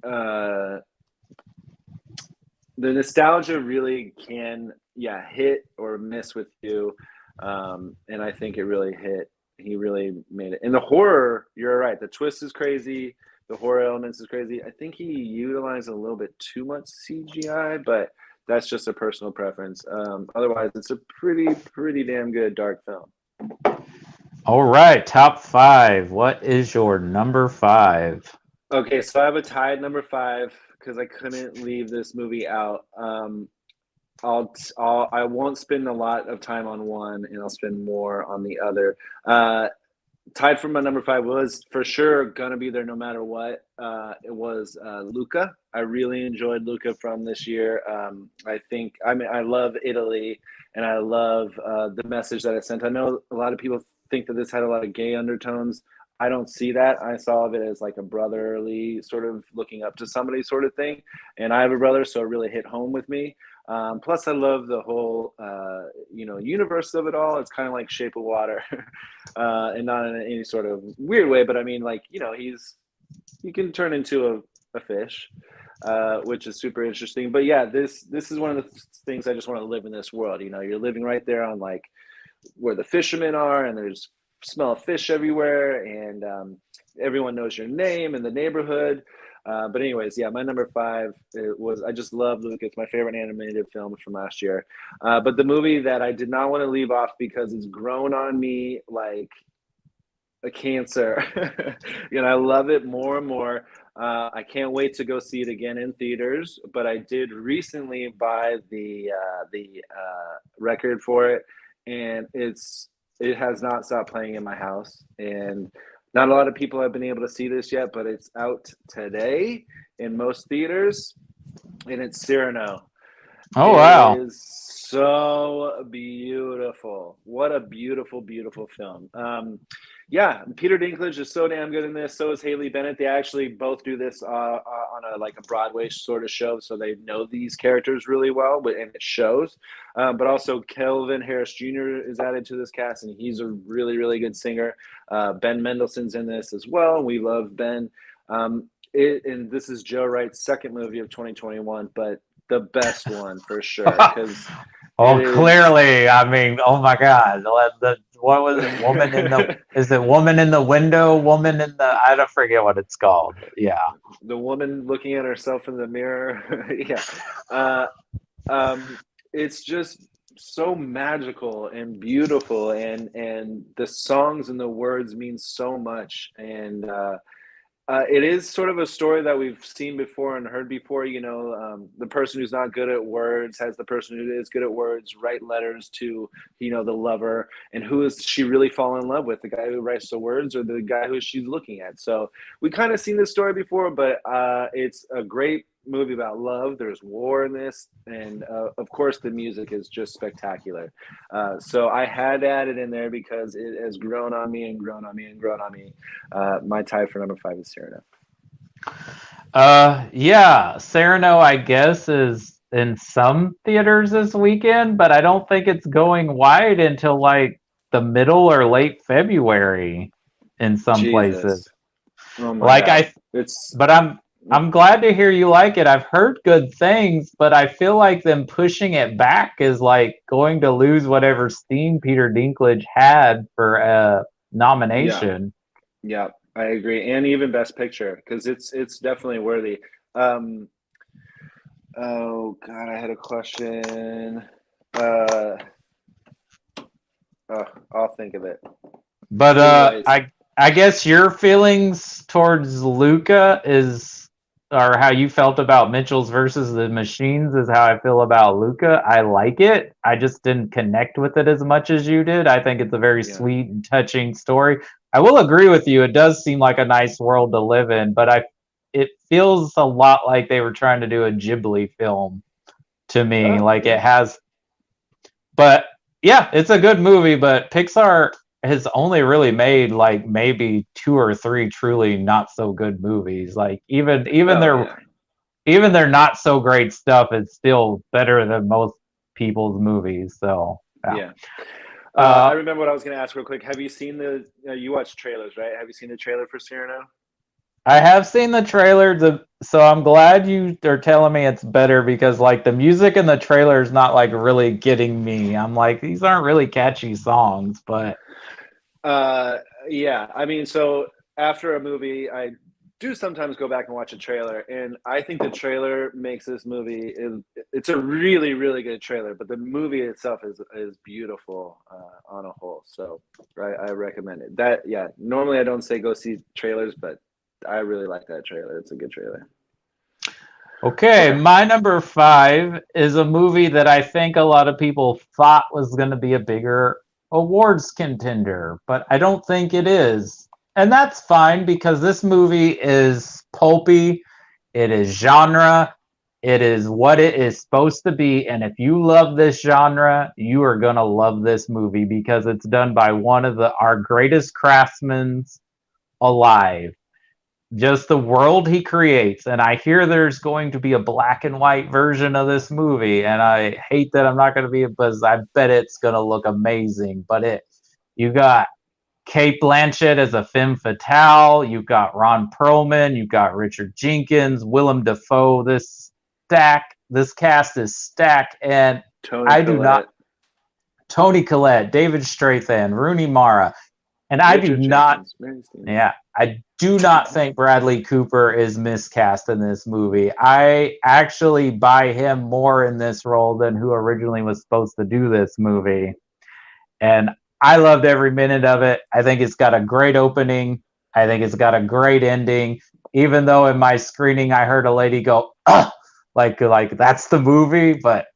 the nostalgia really can, hit or miss with you. And I think it really hit. He really made it. And the horror, you're right. The twist is crazy. The horror elements is crazy. I think he utilized a little bit too much CGI, but that's just a personal preference. Otherwise, it's a pretty damn good dark film. All right, top 5. What is your number 5? Okay, so I have a tied number 5 because I couldn't leave this movie out. I won't spend a lot of time on one, and I'll spend more on the other. Tied for my number 5 was for sure gonna be there no matter what. It was Luca. I really enjoyed Luca from this year. I love Italy, and I love the message that it sent. I know a lot of people think that this had a lot of gay undertones. I don't see that. I saw it as like a brotherly sort of looking up to somebody sort of thing. And I have a brother, so it really hit home with me. Plus, I love the whole, universe of it all. It's kind of like Shape of Water, and not in any sort of weird way, but I mean, like, he can turn into a fish, which is super interesting. But yeah, this is one of the things I just want to live in this world. You're living right there on like where the fishermen are, and there's smell of fish everywhere, and everyone knows your name in the neighborhood. But anyways, yeah, my number five was I just love Luke. It's my favorite animated film from last year. But the movie that I did not want to leave off because it's grown on me like a cancer. I love it more and more. I can't wait to go see it again in theaters. But I did recently buy the record for it, and it has not stopped playing in my house. And not a lot of people have been able to see this yet, but it's out today in most theaters, and it's Cyrano. Oh It wow. is so beautiful. What a beautiful, beautiful film. Yeah, Peter Dinklage is so damn good in this. So is Haley Bennett. They actually both do this on a Broadway sort of show, so they know these characters really well, and it shows. But also Kelvin Harris Jr. is added to this cast, and he's a really, really good singer. Ben Mendelsohn's in this as well. We love Ben. And this is Joe Wright's second movie of 2021, but the best one for sure, because Oh, clearly. I mean, oh my God. What was it? Woman in the, is it Woman in the Window? Woman in the, I don't forget what it's called. Yeah. The woman looking at herself in the mirror. Yeah. It's just so magical and beautiful, and the songs and the words mean so much. And it is sort of a story that we've seen before and heard before. The person who's not good at words has the person who is good at words write letters to, the lover. And who is she really fall in love with? The guy who writes the words or the guy who she's looking at? So we kind of seen this story before, but it's a great movie about love. There's war in this, and of course the music is just spectacular. So I had to add it in there because it has grown on me and grown on me and grown on me. My tie for number five is Cyrano. Yeah, Cyrano, I guess, is in some theaters this weekend, but I don't think it's going wide until like the middle or late February in some places. Jesus. Oh my God. But I'm glad to hear you like it. I've heard good things, but I feel like them pushing it back is like going to lose whatever steam Peter Dinklage had for a nomination. Yeah, I agree. And even Best Picture, because it's definitely worthy. Oh God, I had a question. I'll think of it. But I guess your feelings towards Luca or how you felt about Mitchell's versus the Machines is how I feel about Luca. I like it. I just didn't connect with it as much as you did. I think it's a very sweet and touching story. I will agree with you. It does seem like a nice world to live in, but it feels a lot like they were trying to do a Ghibli film to me. It has, but yeah, it's a good movie, but Pixar has only really made like maybe 2 or 3 truly not so good movies. Like even their not so great stuff is still better than most people's movies. So yeah. I remember what I was going to ask real quick. Have you seen you watch trailers, right? Have you seen the trailer for Cyrano? I have seen the trailer, so I'm glad you are telling me it's better, because like the music in the trailer is not like really getting me. I'm like, these aren't really catchy songs, but yeah. I mean, so after a movie, I do sometimes go back and watch a trailer, and I think the trailer makes this movie. It's a really, really good trailer, but the movie itself is beautiful on a whole. So I recommend it. Normally I don't say go see trailers, but I really like that trailer. It's a good trailer. Okay, my number 5 is a movie that I think a lot of people thought was going to be a bigger awards contender, but I don't think it is. And that's fine, because this movie is pulpy, it is genre, it is what it is supposed to be. And if you love this genre, you are going to love this movie, because it's done by one of our greatest craftsmen alive. Just the world he creates. And I hear there's going to be a black and white version of this movie, and I hate that I'm not going to be, because I bet it's going to look amazing. But you got Kate Blanchett as a femme fatale. You've got Ron Perlman. You've got Richard Jenkins, Willem Dafoe. This cast is stacked, and Tony Collette, Tony Collette, David Strathairn, Rooney Mara, and I do Richard not. Jenkins, Yeah, I do not think Bradley Cooper is miscast in this movie. I actually buy him more in this role than who originally was supposed to do this movie. And I loved every minute of it. I think it's got a great opening. I think it's got a great ending. Even though in my screening I heard a lady go, "Ugh," like that's the movie, but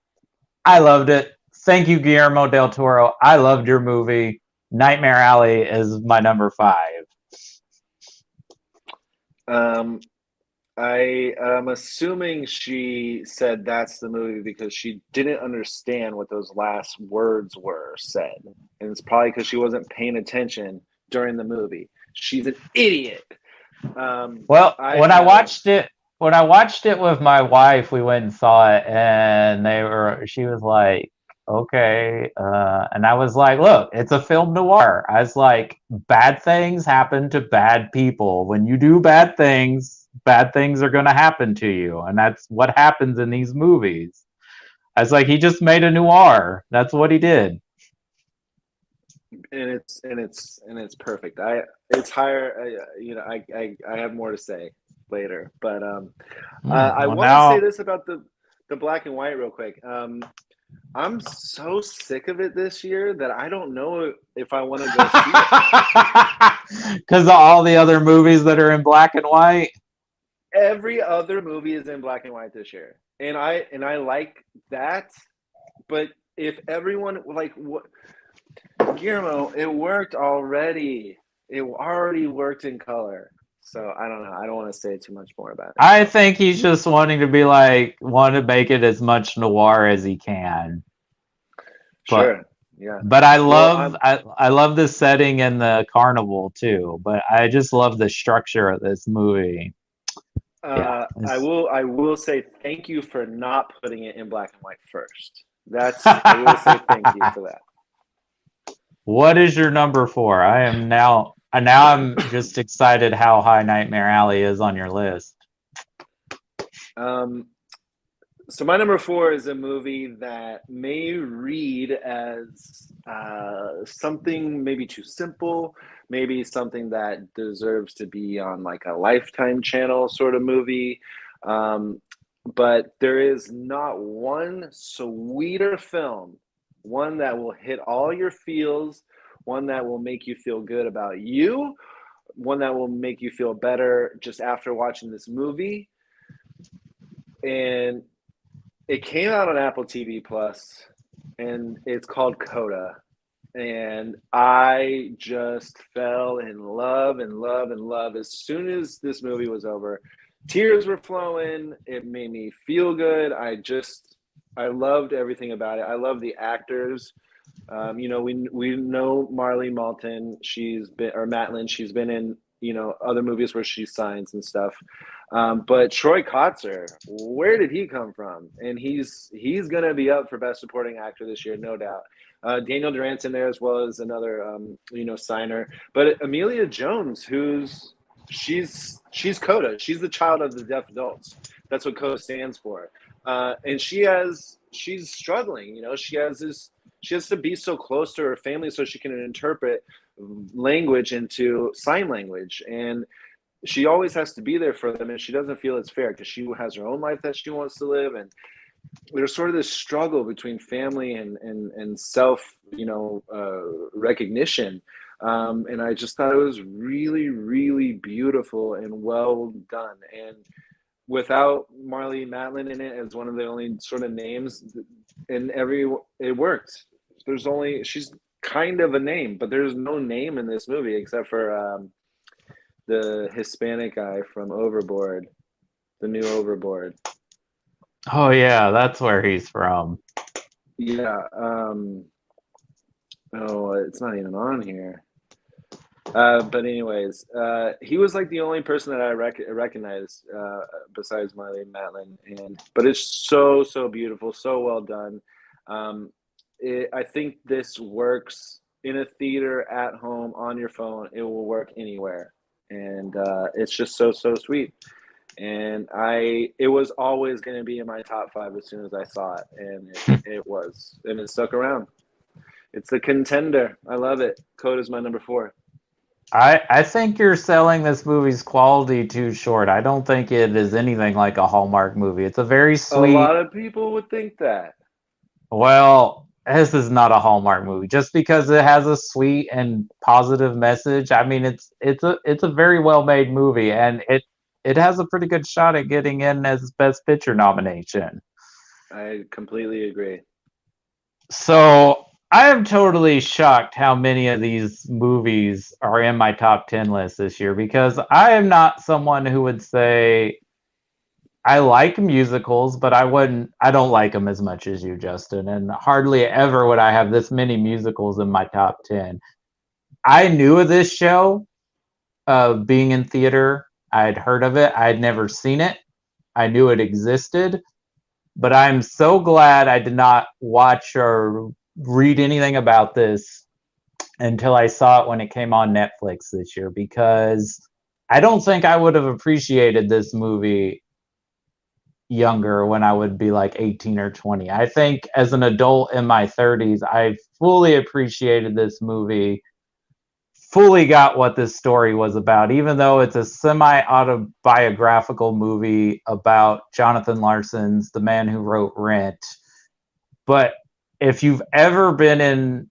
I loved it. Thank you, Guillermo del Toro. I loved your movie. Nightmare Alley is my number 5. I am assuming she said that's the movie because she didn't understand what those last words were said. And it's probably because she wasn't paying attention during the movie. She's an idiot. Well, when I watched it with my wife, we went and saw it, and she was like, okay. And I was like, look, it's a film noir. I was like, bad things happen to bad people. When you do bad things are going to happen to you. And that's what happens in these movies. I was like, he just made a noir. That's what he did. And it's perfect. It's higher. I have more to say later, but I want to say this about the black and white real quick. I'm so sick of it this year that I don't know if I want to go see it because of all the other movies that are in black and white. Every other movie is in black and white this year, and I like that. But if everyone what? Guillermo, it worked already. It already worked in color. So I don't know. I don't want to say too much more about it. I think he's just wanting to want to make it as much noir as he can. Sure. Yeah. But I love the setting and the carnival too. But I just love the structure of this movie. I will say thank you for not putting it in black and white first. I will say thank you for that. What is your number 4? I'm just excited how high Nightmare Alley is on your list. So my number 4 is a movie that may read as something maybe too simple, maybe something that deserves to be on like a Lifetime channel sort of movie. But there is not one sweeter film, one that will hit all your feels, one that will make you feel good about you, one that will make you feel better just after watching this movie. And it came out on Apple TV Plus, and it's called Coda. And I just fell in love as soon as this movie was over. Tears were flowing. It made me feel good. I loved everything about it. I love the actors. We know Marley Malton. Matlin. She's been in other movies where she signs and stuff. But Troy Kotsur, where did he come from? And he's gonna be up for Best Supporting Actor this year, no doubt. Daniel Durant's in there as well as another signer. But Amelia Jones, she's Coda. She's the child of the deaf adults. That's what Coda stands for. And she's struggling. She has to be so close to her family so she can interpret language into sign language, and she always has to be there for them, and she doesn't feel it's fair because she has her own life that she wants to live, and there's sort of this struggle between family and self recognition, and I just thought it was really, really beautiful and well done. And without Marlee Matlin in it as one of the only sort of names, it worked. She's kind of a name, but there's no name in this movie except for the Hispanic guy from Overboard, the new Overboard. Oh yeah, that's where he's from. Yeah. It's not even on here. But anyways, he was like the only person that I recognized besides Marlene Matlin, but it's so beautiful, so well done. Um, I think this works in a theater, at home, on your phone. It will work anywhere, and it's just so sweet. And it was always going to be in my top five as soon as I saw it, and it was, and it stuck around. It's a contender. I love it. Code is my number four. I think you're selling this movie's quality too short. I don't think it is anything like a Hallmark movie. It's a very A lot sweet. of people would think that. Well, this is not a Hallmark movie. Just because it has a sweet and positive message, I mean, it's a very well made movie, and it has a pretty good shot at getting in as Best Picture nomination. I completely agree. So I am totally shocked how many of these movies are in my top 10 list this year because I am not someone who would say I like musicals, but I don't like them as much as you, Justin. And hardly ever would I have this many musicals in my top 10. I knew of this show being in theater. I'd heard of it. I'd never seen it. I knew it existed, but I'm so glad I did not watch or read anything about this until I saw it when it came on Netflix this year because I don't think I would have appreciated this movie younger when I would be like 18 or 20. I think as an adult in my 30s, I fully appreciated this movie, fully got what this story was about, even though it's a semi autobiographical movie about Jonathan Larson's The Man Who Wrote Rent. But if you've ever been in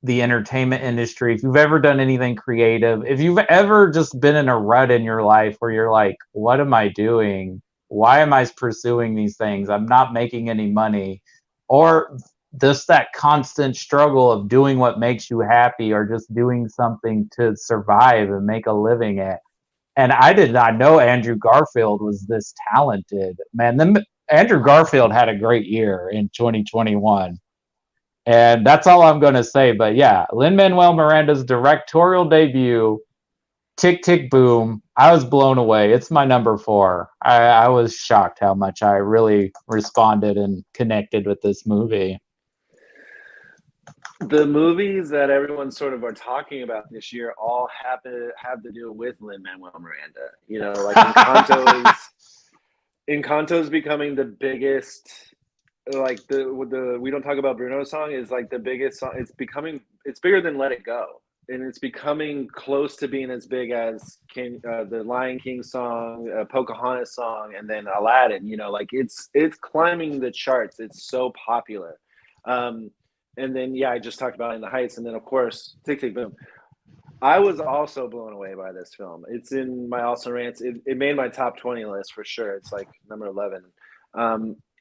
the entertainment industry, if you've ever done anything creative, if you've ever just been in a rut in your life where you're like, what am I doing? Why am I pursuing these things? I'm not making any money. Or just that constant struggle of doing what makes you happy or just doing something to survive and make a living at. And I did not know Andrew Garfield was this talented. Man, Andrew Garfield had a great year in 2021. And that's all I'm going to say. But yeah, Lin-Manuel Miranda's directorial debut, Tick Tick Boom, I was blown away. It's my number four. I was shocked how much I really responded and connected with this movie. The movies that everyone sort of are talking about this year all have to do with Lin-Manuel Miranda. You know, like Encanto's becoming the biggest. Like the We Don't Talk About Bruno song is like the biggest song. It's bigger than Let It Go, and it's becoming close to being as big as the Lion King song, Pocahontas song, and then Aladdin. You know, like it's climbing the charts. It's so popular. And then I just talked about In the Heights, and then of course Tick Tick Boom. I was also blown away by this film. It's in my Also Rants. It made my top 20 list for sure. It's like number 11.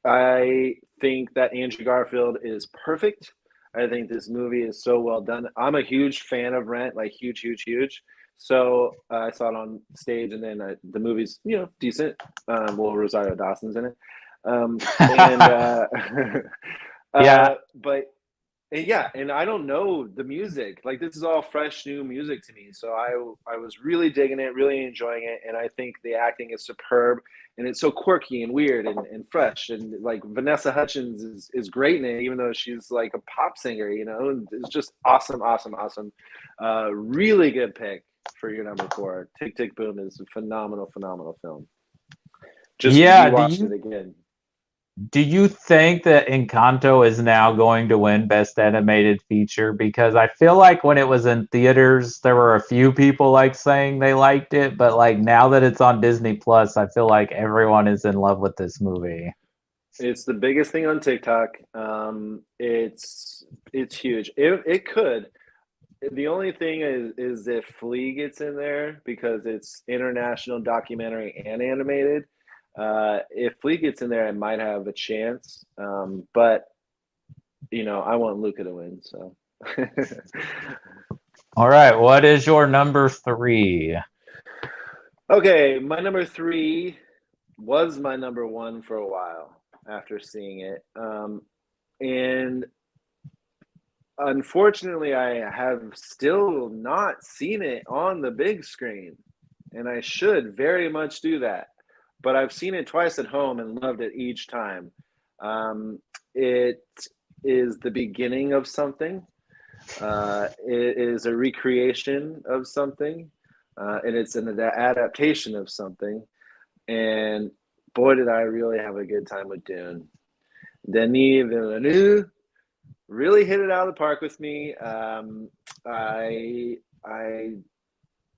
I think that Andrew Garfield is perfect. I think this movie is so well done. I'm a huge fan of Rent, like huge. So I saw it on stage, and then the movie's decent. Well, Rosario Dawson's in it, and Yeah. but and I don't know the music. Like this is all fresh, new music to me. So I was really digging it, really enjoying it, and I think the acting is superb, and it's so quirky and weird and fresh, and like Vanessa Hudgens is great in it, even though she's like a pop singer. You know, and it's just awesome. Really good pick for your number four. Tick Tick Boom is a phenomenal film. Just Yeah. rewatched it again. Do you think that Encanto is now going to win Best Animated Feature? Because I feel like when it was in theaters, there were a few people like saying they liked it, but like now that it's on Disney Plus, I feel like everyone is in love with this movie. It's the biggest thing on TikTok. It's huge. It could. The only thing is if Flea gets in there because it's international documentary and animated. If Flea gets in there, it might have a chance. But I want Luca to win. So. All right, what is your number three? Okay, my number three was my number one for a while after seeing it, and unfortunately, I have still not seen it on the big screen, and I should very much do that. But I've seen it twice at home and loved it each time. It is the beginning of something. It is a recreation of something, and it's an adaptation of something. And boy, did I really have a good time with Dune. Denis Villeneuve really hit it out of the park with me. I I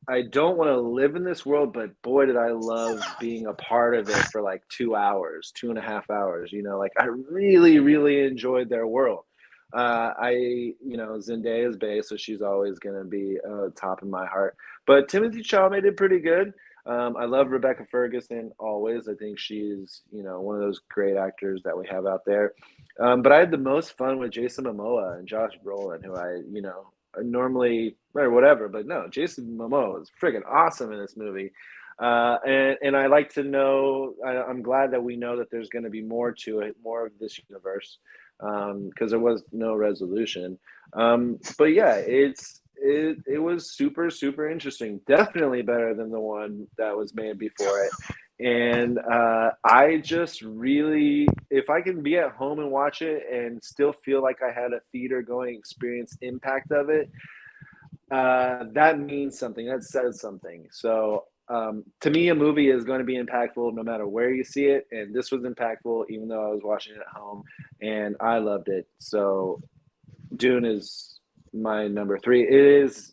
I don't want to live in this world, but boy, did I love being a part of it for like 2 hours, 2.5 hours. Like I really, really enjoyed their world. Zendaya's bae, so she's always going to be top of my heart. But Timothy Chalamet did pretty good. I love Rebecca Ferguson always. I think she's, one of those great actors that we have out there. But I had the most fun with Jason Momoa and Josh Brolin, who normally or whatever, but no, Jason Momoa is freaking awesome in this movie. And I like to know, I'm glad that we know that there's going to be more to it, more of this universe, because there was no resolution. But yeah, it was super, super interesting. Definitely better than the one that was made before it. And I just really, if I can be at home and watch it and still feel like I had a theater going experience impact of it, that means something. That says something. So to me, a movie is going to be impactful no matter where you see it. And this was impactful, even though I was watching it at home, and I loved it. So Dune is my number 3. It's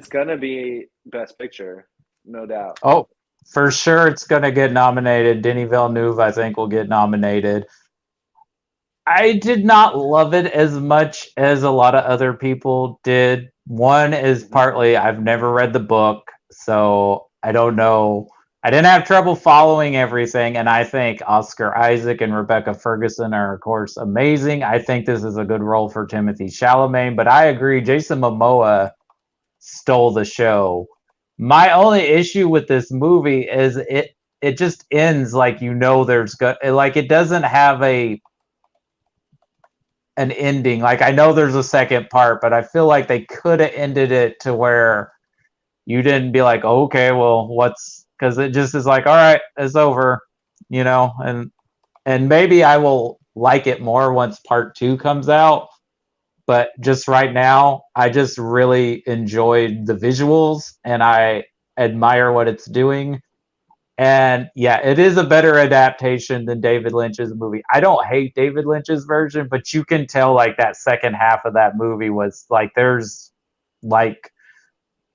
going to be Best Picture, no doubt. Oh, for sure it's going to get nominated. Denis Villeneuve, I think, will get nominated. I did not love it as much as a lot of other people did. One is partly I've never read the book, so I don't know. I didn't have trouble following everything, and I think Oscar Isaac and Rebecca Ferguson are, of course, amazing. I think this is a good role for Timothy Chalamet, but I agree, Jason Momoa stole the show. My only issue with this movie is it just ends like it doesn't have an ending. Like I know there's a second part, but I feel like they could have ended it to where you didn't be like, oh, okay, well, because it just is like, all right, it's over, and maybe I will like it more once part 2 comes out. But just right now, I just really enjoyed the visuals and I admire what it's doing. And yeah, it is a better adaptation than David Lynch's movie. I don't hate David Lynch's version, but you can tell like that second half of that movie was like there's like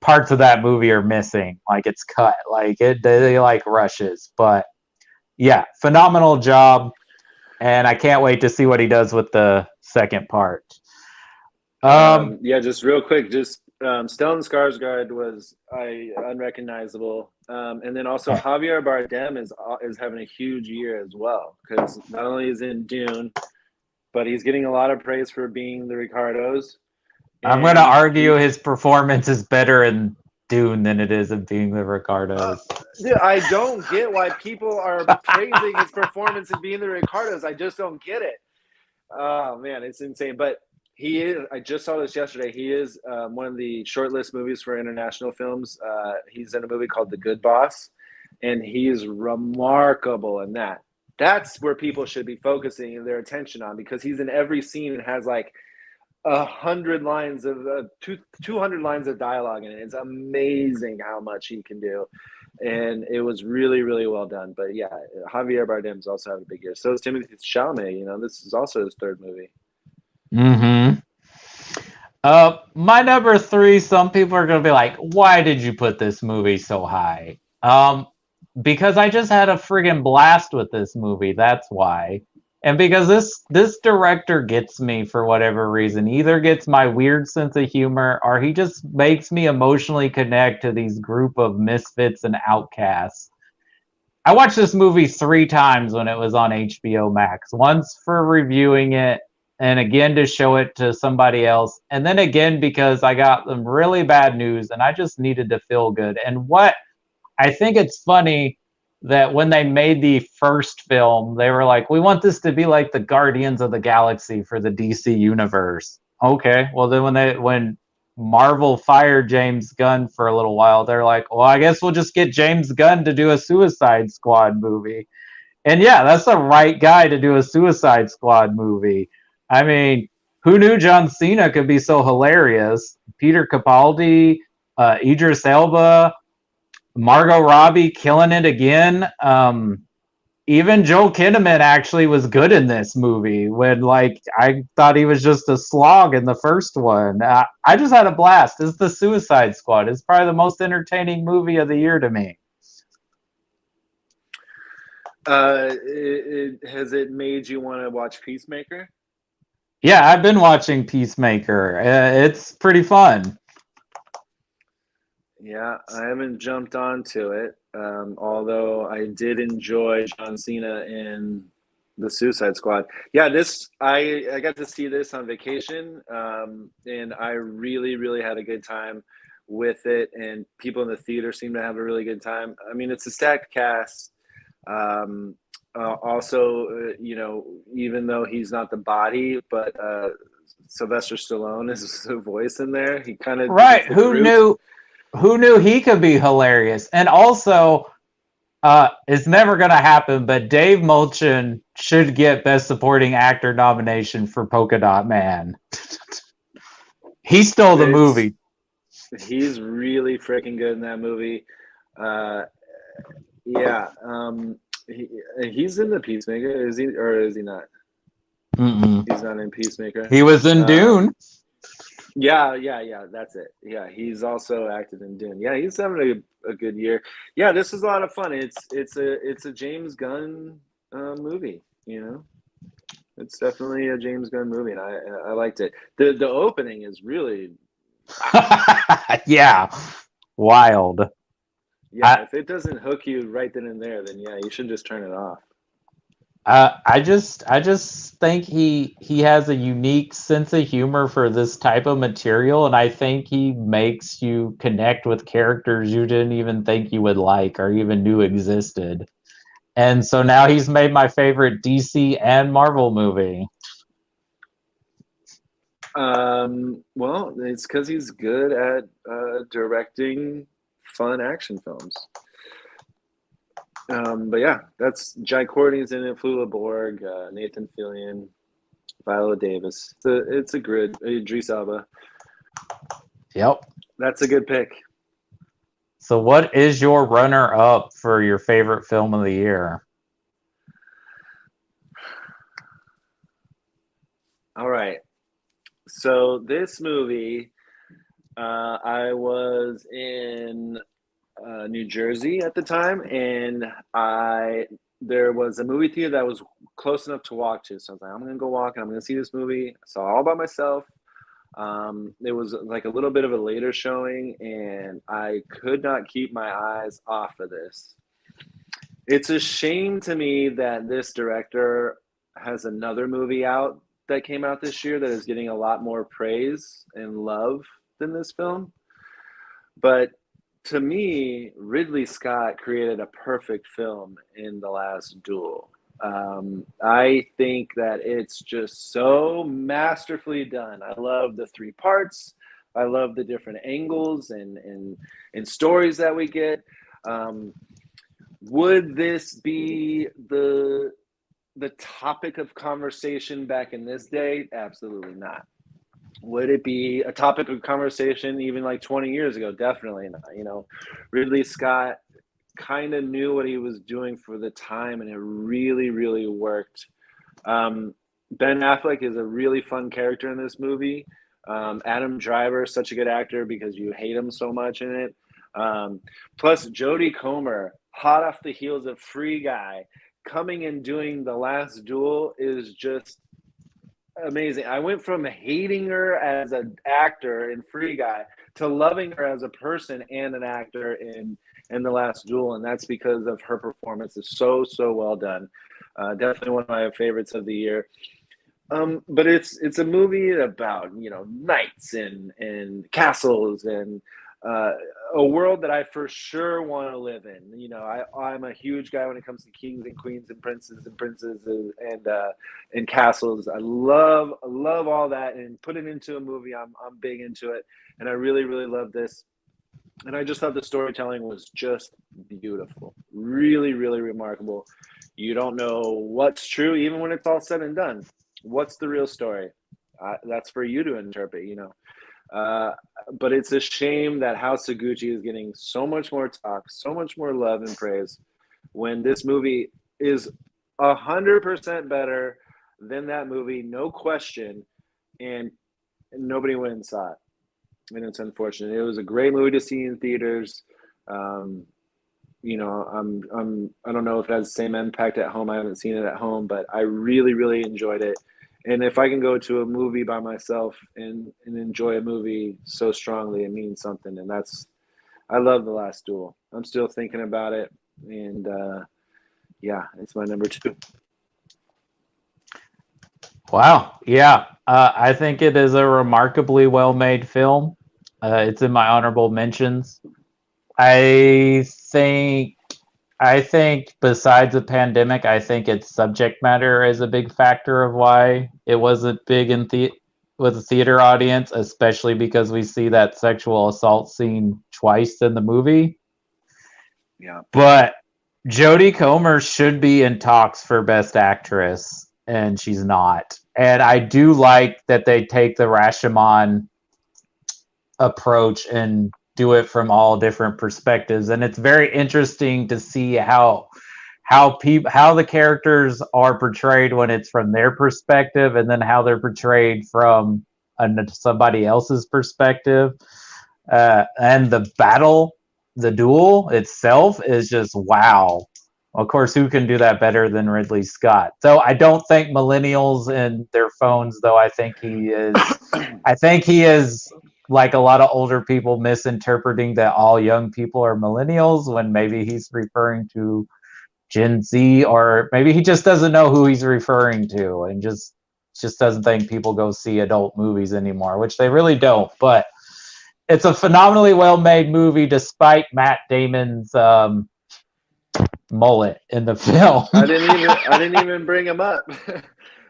parts of that movie are missing. Like it's cut. Like they like rushes. But yeah, phenomenal job. And I can't wait to see what he does with the second part. Just real quick, Stellan Skarsgård was unrecognizable, and then also Javier Bardem is having a huge year as well, because not only is in Dune, but he's getting a lot of praise for being the Ricardos. I'm going to argue his performance is better in Dune than it is in being the Ricardos. I don't get why people are praising his performance in being the Ricardos. I just don't get it. Oh man, it's insane. But he is. I just saw this yesterday. He is one of the shortlist movies for international films. He's in a movie called The Good Boss, and he's remarkable in that. That's where people should be focusing their attention on, because he's in every scene and has like 100 lines of 200 lines of dialogue in it. It's amazing how much he can do, and it was really, really well done. But yeah, Javier Bardem's also having a big year. So is Timothy Chalamet. This is also his 3rd movie. My number 3, some people are going to be like, why did you put this movie so high? Because I just had a friggin' blast with this movie. That's why. And because this director gets me for whatever reason. Either gets my weird sense of humor, or he just makes me emotionally connect to these group of misfits and outcasts. I watched this movie 3 times when it was on HBO Max. Once for reviewing it, and again to show it to somebody else, and then again because I got some really bad news and I just needed to feel good. And what I think it's funny that when they made the first film, they were like, we want this to be like the Guardians of the Galaxy for the DC universe. Okay, well then when Marvel fired James Gunn for a little while, they're like, well, I guess we'll just get James Gunn to do a Suicide Squad movie. And yeah, that's the right guy to do a Suicide Squad movie. I mean, who knew John Cena could be so hilarious? Peter Capaldi, Idris Elba, Margot Robbie killing it again. Even Joel Kinnaman actually was good in this movie when, like, I thought he was just a slog in the first one. I just had a blast. It's the Suicide Squad. It's probably the most entertaining movie of the year to me. Has it made you want to watch Peacemaker? Yeah, I've been watching Peacemaker. It's pretty fun. Yeah, I haven't jumped onto it. Although I did enjoy John Cena in the Suicide Squad. Yeah, I got to see this on vacation, and I really had a good time with it. And people in the theater seem to have a really good time. I mean, it's a stacked cast. Also, even though he's not the body, but Sylvester Stallone is the voice in there. He kind of Right. he's the Groot. Who knew he could be hilarious? And also, it's never going to happen, but Dave Mulchin should get Best Supporting Actor nomination for Polka Dot Man. He stole the movie. He's really freaking good in that movie. Yeah, he's in the Peacemaker. Is he or is he not? Mm-mm. He's not in Peacemaker. He was in Dune. Yeah. That's it. Yeah, he's also acted in Dune. Yeah, he's having a good year. Yeah, this is a lot of fun. It's a James Gunn movie. It's definitely a James Gunn movie, and I liked it. The opening is really yeah, wild. Yeah, if it doesn't hook you right then and there, then yeah, you should just turn it off. I just think he has a unique sense of humor for this type of material, and I think he makes you connect with characters you didn't even think you would like or even knew existed. And so now he's made my favorite DC and Marvel movie. Well, it's because he's good at directing fun action films. But yeah, that's Jai Courtney's in it, Flula Borg, Nathan Fillion, Viola Davis. It's a grid. Idris Elba. Yep. That's a good pick. So what is your runner-up for your favorite film of the year? All right. So this movie, I was in New Jersey at the time, and there was a movie theater that was close enough to walk to. So I was like, I'm gonna go walk and I'm gonna see this movie. I saw it all by myself. It was like a little bit of a later showing, and I could not keep my eyes off of this. It's a shame to me that this director has another movie out that came out this year that is getting a lot more praise and love than this film. But to me, Ridley Scott created a perfect film in The Last Duel. I think that it's just so masterfully done. I love the three parts. I love the different angles and stories that we get. Would this be the topic of conversation back in this day? Absolutely not. Would it be a topic of conversation even like 20 years ago? Definitely not. Ridley Scott kind of knew what he was doing for the time, and it really worked. Ben Affleck is a really fun character in this movie. Adam Driver is such a good actor because you hate him so much in it. Plus Jodie Comer, hot off the heels of Free Guy, coming and doing The Last Duel is just amazing. I went from hating her as an actor in Free Guy to loving her as a person and an actor in The Last Duel, and that's because of her performance is so well done. Definitely one of my favorites of the year. But it's a movie about knights and castles and a world that I for sure want to live in. You know, I'm a huge guy when it comes to kings and queens and princesses and castles. I love all that, and put it into a movie. I'm big into it, and I really love this. And I just thought the storytelling was just beautiful, really remarkable. You don't know what's true, even when it's all said and done. What's the real story? That's for you to interpret, you know. But it's a shame that House of Gucci is getting so much more talk, so much more love and praise, when this movie is 100% better than that movie, no question, and nobody went and saw it, and it's unfortunate. It was a great movie to see in theaters. Um, you know, I don't know if it has the same impact at home. I haven't seen it at home, but I really enjoyed it. And if I can go to a movie by myself and enjoy a movie so strongly, it means something. And that's, I love The Last Duel. I'm still thinking about it. And yeah, it's my number 2. Wow. Yeah. I think it is a remarkably well-made film. It's in my honorable mentions. I think besides the pandemic, I think its subject matter is a big factor of why it wasn't big in with a theater audience, especially because we see that sexual assault scene twice in the movie. Yeah. But Jodie Comer should be in talks for Best Actress, and she's not. And I do like that they take the Rashomon approach and do it from all different perspectives, and it's very interesting to see how the characters are portrayed when it's from their perspective, and then how they're portrayed from somebody else's perspective. And the duel itself is just wow. Of course, who can do that better than Ridley Scott? So I don't think millennials and their phones, though. I think he is like a lot of older people misinterpreting that all young people are millennials, when maybe he's referring to Gen Z, or maybe he just doesn't know who he's referring to, and just doesn't think people go see adult movies anymore, which they really don't. But it's a phenomenally well-made movie, despite Matt Damon's mullet in the film. I didn't even bring him up.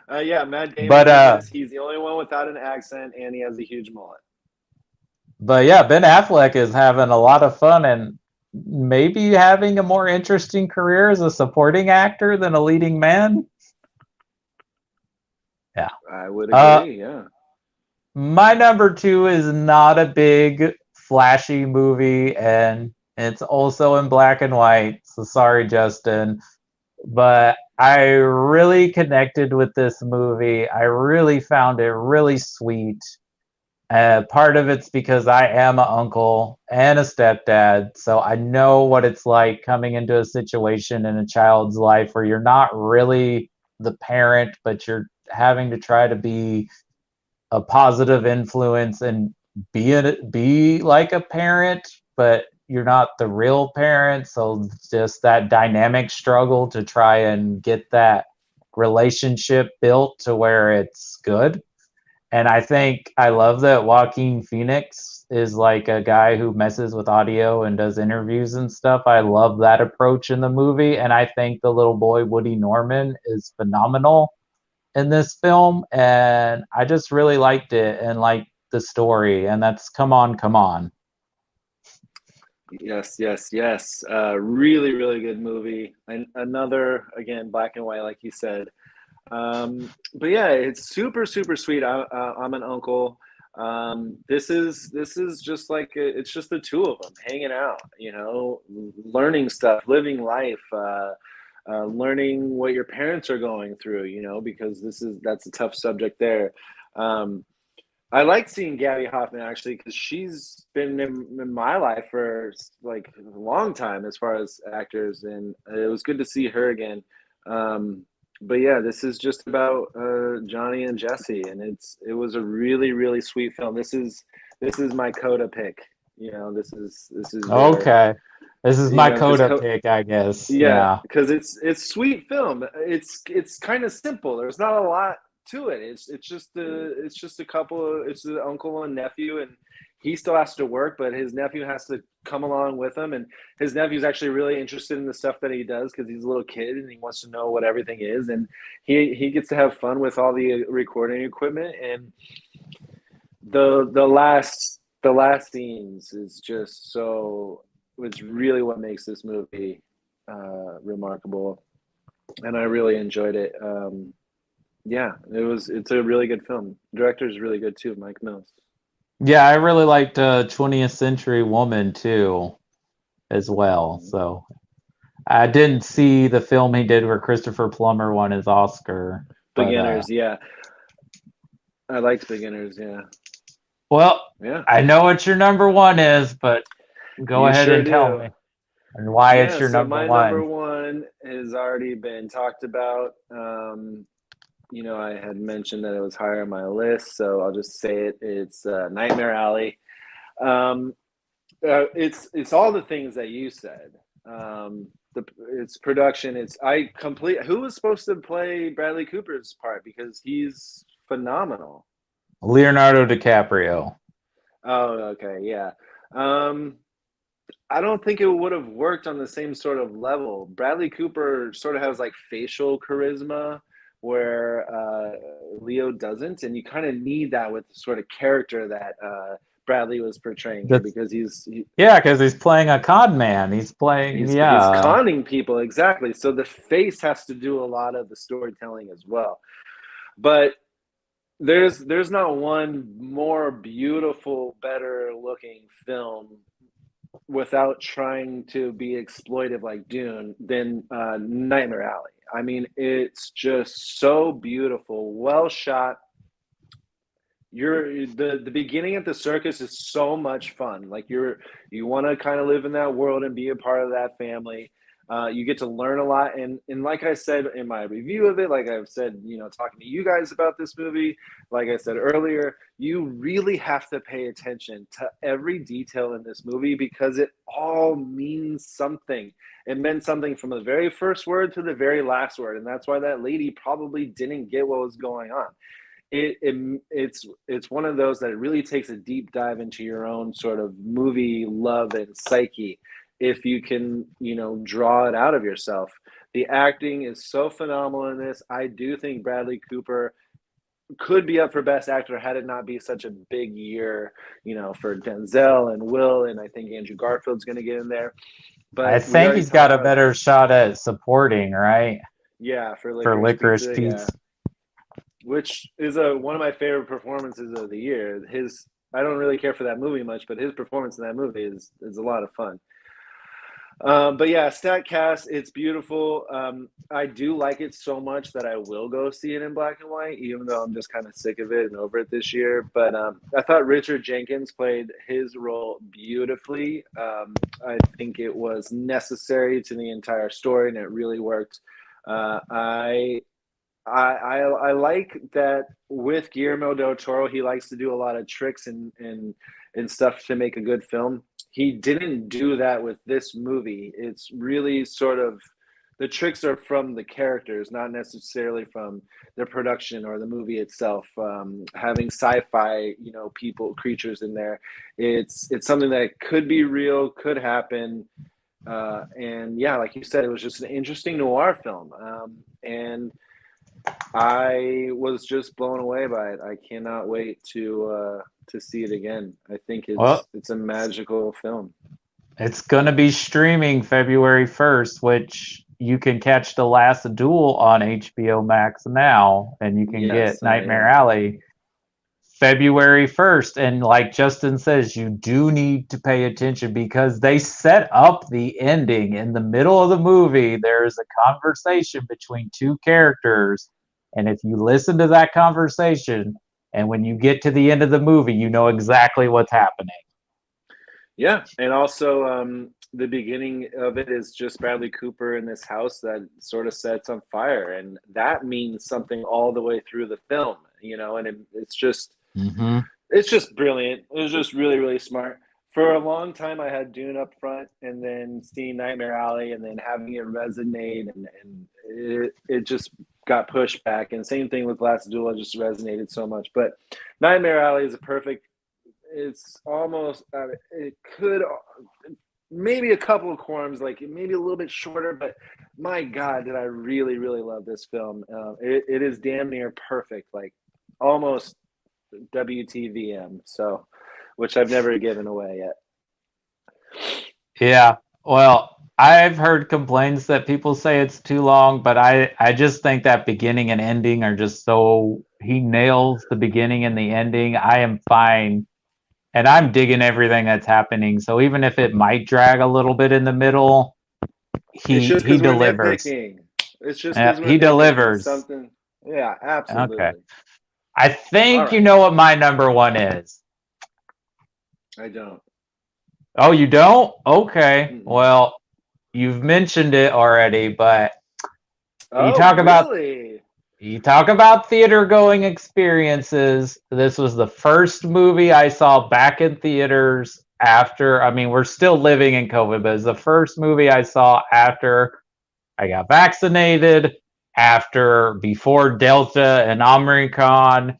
Yeah, Matt Damon's But in this. He's the only one without an accent, and he has a huge mullet. But yeah, Ben Affleck is having a lot of fun, and maybe having a more interesting career as a supporting actor than a leading man. Yeah, I would agree. Yeah. My number 2 is not a big flashy movie, and it's also in black and white. So sorry, Justin, but I really connected with this movie. I really found it really sweet. Part of it's because I am an uncle and a stepdad, so I know what it's like coming into a situation in a child's life where you're not really the parent, but you're having to try to be a positive influence and be like a parent, but you're not the real parent. So just that dynamic struggle to try and get that relationship built to where it's good. And I think I love that Joaquin Phoenix is like a guy who messes with audio and does interviews and stuff. I love that approach in the movie. And I think the little boy, Woody Norman, is phenomenal in this film. And I just really liked it and liked the story. And that's Come On, Come On. Yes. Really good movie. And another, again, black and white, like you said. But yeah, it's super sweet. I'm an uncle. This is just like it's just the two of them hanging out, you know, learning stuff, living life, learning what your parents are going through, you know, because that's a tough subject there. I like seeing Gabby Hoffman, actually, because she's been in my life for like a long time as far as actors, and it was good to see her again. But yeah, this is just about Johnny and Jesse, and it was a really sweet film. This is my Coda pick. You know, this is Okay. This is my Coda because pick, I guess. yeah, Yeah. because it's sweet film. It's kind of simple. There's not a lot to it. It's just a couple of, it's the uncle and nephew, and he still has to work, but his nephew has to come along with him. And his nephew's actually really interested in the stuff that he does because he's a little kid and he wants to know what everything is. And he gets to have fun with all the recording equipment. And the last scenes is just so, it's really what makes this movie remarkable. And I really enjoyed it. Yeah, it's a really good film. Director's really good too, Mike Mills. Yeah, I really liked 20th Century Woman too, as well. So I didn't see the film he did where Christopher Plummer won his Oscar. Beginners, yeah. I liked Beginners, yeah. Well, yeah. I know what your number one is, but go ahead and tell me and why it's your number one. My number one has already been talked about. You know, I had mentioned that it was higher on my list, so I'll just say it. It's Nightmare Alley. It's all the things that you said. It's production. Who was supposed to play Bradley Cooper's part, because he's phenomenal. Leonardo DiCaprio. Oh, okay, yeah. I don't think it would have worked on the same sort of level. Bradley Cooper sort of has like facial charisma where Leo doesn't, and you kind of need that with the sort of character that Bradley was portraying here, because because he's playing a con man. He's conning people, exactly. So the face has to do a lot of the storytelling as well. But there's not one more beautiful, better looking film without trying to be exploitive like Dune than Nightmare Alley. I mean, it's just so beautiful, well shot. The beginning at the circus is so much fun. Like you want to kind of live in that world and be a part of that family. You get to learn a lot, and like I said in my review of it, like I've said, you know, talking to you guys about this movie, like I said earlier, you really have to pay attention to every detail in this movie because it all means something. It meant something from the very first word to the very last word, and that's why that lady probably didn't get what was going on. It's one of those that really takes a deep dive into your own sort of movie love and psyche, if you can, you know, draw it out of yourself. The acting is so phenomenal in this. I do think Bradley Cooper could be up for Best Actor had it not be such a big year, you know, for Denzel and Will, and I think Andrew Garfield's going to get in there. But I think he's got a better shot at supporting, right? Yeah, for Licorice Pizza. Yeah. Which is one of my favorite performances of the year. I don't really care for that movie much, but his performance in that movie is a lot of fun. But yeah, StatCast, it's beautiful. I do like it so much that I will go see it in black and white, even though I'm just kind of sick of it and over it this year. But I thought Richard Jenkins played his role beautifully. I think it was necessary to the entire story, and it really worked. I like that with Guillermo del Toro, he likes to do a lot of tricks and stuff to make a good film. He didn't do that with this movie. It's really sort of, the tricks are from the characters, not necessarily from the production or the movie itself. Having sci-fi, you know, creatures in there, it's something that could be real, could happen. And yeah, like you said, it was just an interesting noir film. And I was just blown away by it. I cannot wait to see it again. I think it's a magical film. It's going to be streaming February 1st, which you can catch The Last Duel on HBO Max now, and you can get Nightmare Alley February 1st. And like Justin says, you do need to pay attention because they set up the ending in the middle of the movie. There's a conversation between two characters, and if you listen to that conversation, and when you get to the end of the movie, you know exactly what's happening. Yeah, and also the beginning of it is just Bradley Cooper in this house that sort of sets on fire, and that means something all the way through the film, you know. And it's just it's just brilliant. It was just really, really smart. For a long time, I had Dune up front, and then seeing Nightmare Alley, and then having it resonate, and it just got pushed back. And same thing with Last Duel, it just resonated so much. But Nightmare Alley is a perfect it's almost it could maybe a couple of quorums, like maybe a little bit shorter, but my God, did I really, really love this film. It is damn near perfect, like almost WTVM. So, which I've never given away yet. Yeah. Well, I've heard complaints that people say it's too long, but I just think that beginning and ending are just so he nails the beginning and the ending. I am fine. And I'm digging everything that's happening. So even if it might drag a little bit in the middle, It's just he because we're delivers. nitpicking. It's just Yeah, because we're he nitpicking delivers. something. Yeah, Okay. absolutely. I All think you right. know what my number one is. I don't. Oh, you don't? Okay. Mm-mm. Well, you've mentioned it already, but you Oh, talk about really? theater going experiences. This was the first movie I saw back in theaters after, I mean, we're still living in COVID, but it's the first movie I saw after I got vaccinated, before Delta and Omicron.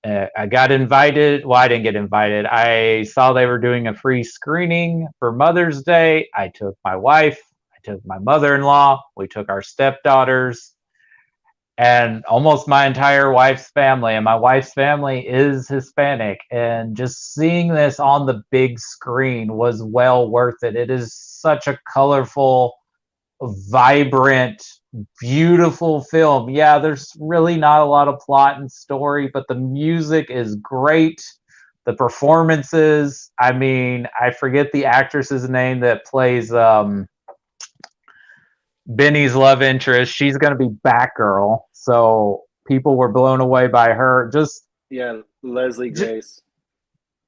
I got invited. Well, I didn't get invited. I saw they were doing a free screening for Mother's Day. I took my wife, I took my mother-in-law, we took our stepdaughters, and almost my entire wife's family. And my wife's family is Hispanic. And just seeing this on the big screen was well worth it. It is such a colorful, vibrant, beautiful film. Yeah, there's really not a lot of plot and story, but the music is great. The performances, I mean, I forget the actress's name that plays Benny's love interest. She's going to be Batgirl. So people were blown away by her. Yeah, Leslie Just Grace.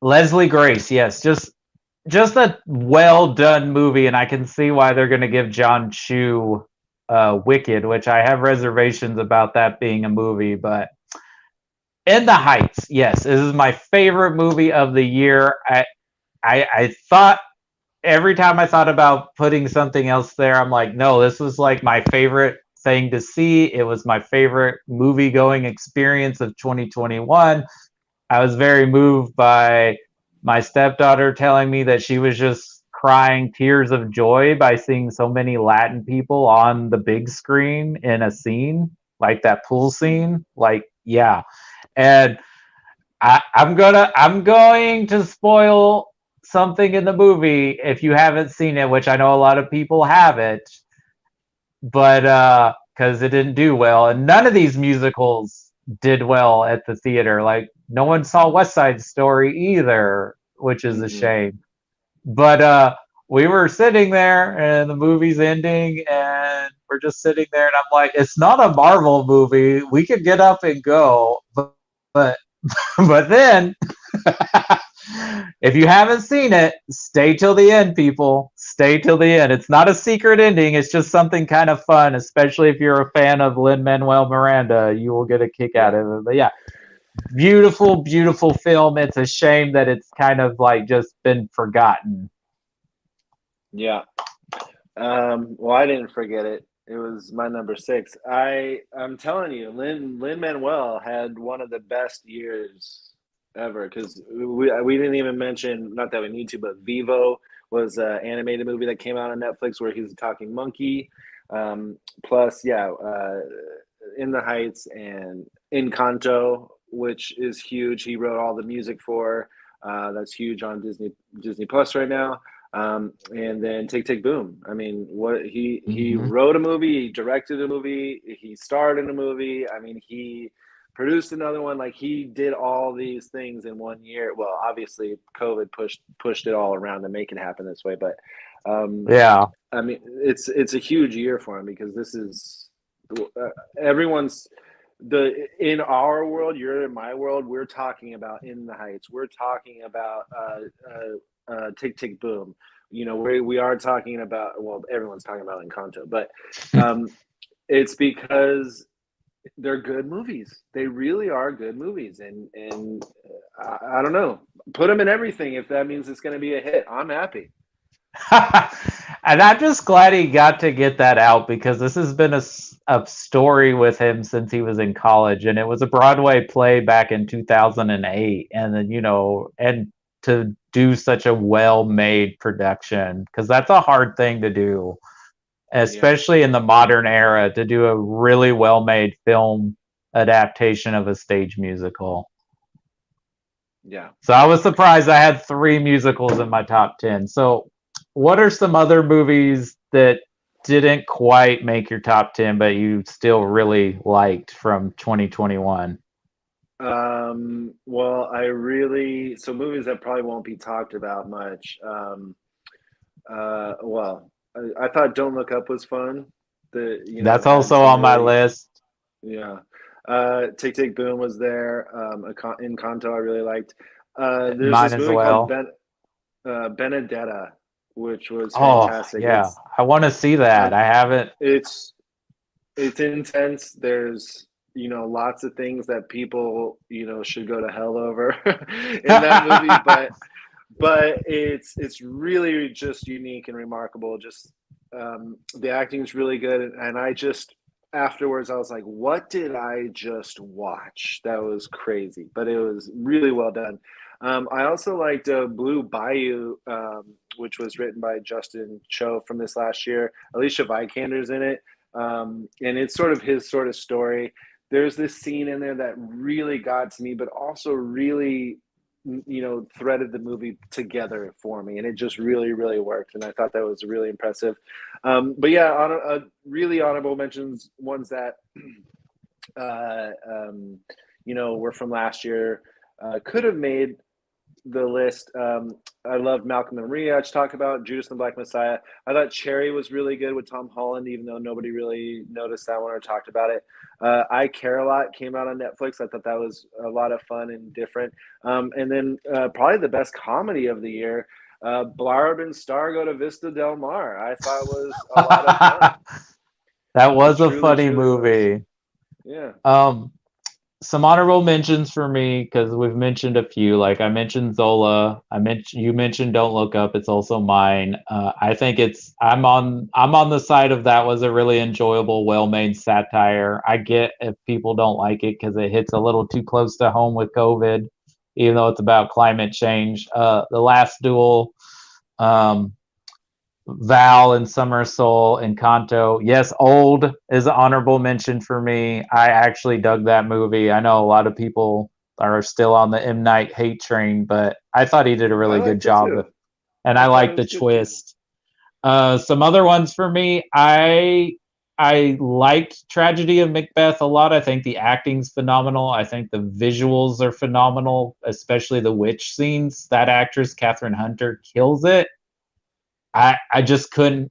Leslie Grace, yes. Just a well done movie, and I can see why they're going to give John Chu Wicked, which I have reservations about that being a movie. But In the Heights, yes, this is my favorite movie of the year. I thought every time I thought about putting something else there, I'm like, no, this was like my favorite thing to see. It was my favorite movie going experience of 2021. I was very moved by my stepdaughter telling me that she was just crying tears of joy by seeing so many Latin people on the big screen in a scene, like that pool scene. Like, yeah. And I'm going to spoil something in the movie if you haven't seen it, which I know a lot of people haven't, but because it didn't do well, and none of these musicals did well at the theater. Like no one saw West Side Story either, which is a Mm-mm. shame. But we were sitting there, and the movie's ending, and we're just sitting there, and I'm like, it's not a Marvel movie. We could get up and go, but but then if you haven't seen it, stay till the end, people. Stay till the end. It's not a secret ending. It's just something kind of fun, especially if you're a fan of Lin-Manuel Miranda. You will get a kick out Yeah. of it. But yeah, beautiful, beautiful film. It's a shame that it's kind of like just been forgotten. Yeah. Well, I didn't forget it. It was my number 6. I'm telling you, Lin Manuel had one of the best years ever because we didn't even mention, not that we need to, but Vivo was an animated movie that came out on Netflix where he's a talking monkey. Plus, yeah, In the Heights and Encanto, which is huge. He wrote all the music for. That's huge on Disney Plus right now. And then Tick Tick Boom. I mean, what he Mm-hmm. wrote a movie, he directed a movie, he starred in a movie. I mean, he produced another one. Like he did all these things in one year. Well, obviously, COVID pushed it all around to make it happen this way. But Yeah. I mean, it's a huge year for him because this is everyone's in our world. You're in my world. We're talking about In the Heights. We're talking about Tick Tick Boom. You know, we are talking about, well, everyone's talking about Encanto, but it's because they're good movies. They really are good movies, and I don't know. Put them in everything if that means it's going to be a hit. I'm happy. And I'm just glad he got to get that out because this has been a story with him since he was in college, and it was a Broadway play back in 2008, and then and to do such a well-made production, because that's a hard thing to do, especially in the modern era, to do a really well-made film adaptation of a stage musical. Yeah. So I was surprised I had 3 musicals in my top 10. So what are some other movies that didn't quite make your top 10 but you still really liked from 2021? Well, so movies that probably won't be talked about much. Well, I thought Don't Look Up was fun. That's Had also some on my really, list. yeah. Tick Tick Boom was there. Encanto I really liked. There's Mine this as movie called well. Benedetta, which was Oh, fantastic. yeah. I want to see that. I haven't. It's intense. There's lots of things that people should go to hell over in that movie, but it's really just unique and remarkable. Just the acting is really good, and I just afterwards I was like, what did I just watch? That was crazy, but it was really well done. I also liked Blue Bayou, which was written by Justin Cho from this last year. Alicia Vikander's in it, and it's sort of his sort of story. There's this scene in there that really got to me, but also really threaded the movie together for me, and it just really really worked, and I thought that was really impressive. But yeah, really honorable mentions, ones that were from last year, could have made the list. I love Malcolm and Maria, I talked about Judas and the Black Messiah. I thought Cherry was really good with Tom Holland, even though nobody really noticed that one or talked about it. I Care a Lot came out on Netflix. I thought that was a lot of fun and different. And then probably the best comedy of the year, Blarb and Star Go to Vista Del Mar, I thought was a lot of fun. That was a Truly, funny truly was. movie. Yeah. Some honorable mentions for me, because we've mentioned a few. Like I mentioned Zola. You mentioned Don't Look Up. It's also mine. I think I'm on the side of that was a really enjoyable, well-made satire. I get if people don't like it because it hits a little too close to home with COVID, even though it's about climate change. The Last Duel. Val and Summer Soul and Kanto. Yes, Old is an honorable mention for me. I actually dug that movie. I know a lot of people are still on the M. Night hate train, but I thought he did a I really good liked it job. too. And I I thought it like the was good too. twist. Some other ones for me, I liked Tragedy of Macbeth a lot. I think the acting's phenomenal. I think the visuals are phenomenal, especially the witch scenes. That actress, Catherine Hunter, kills it. I just couldn't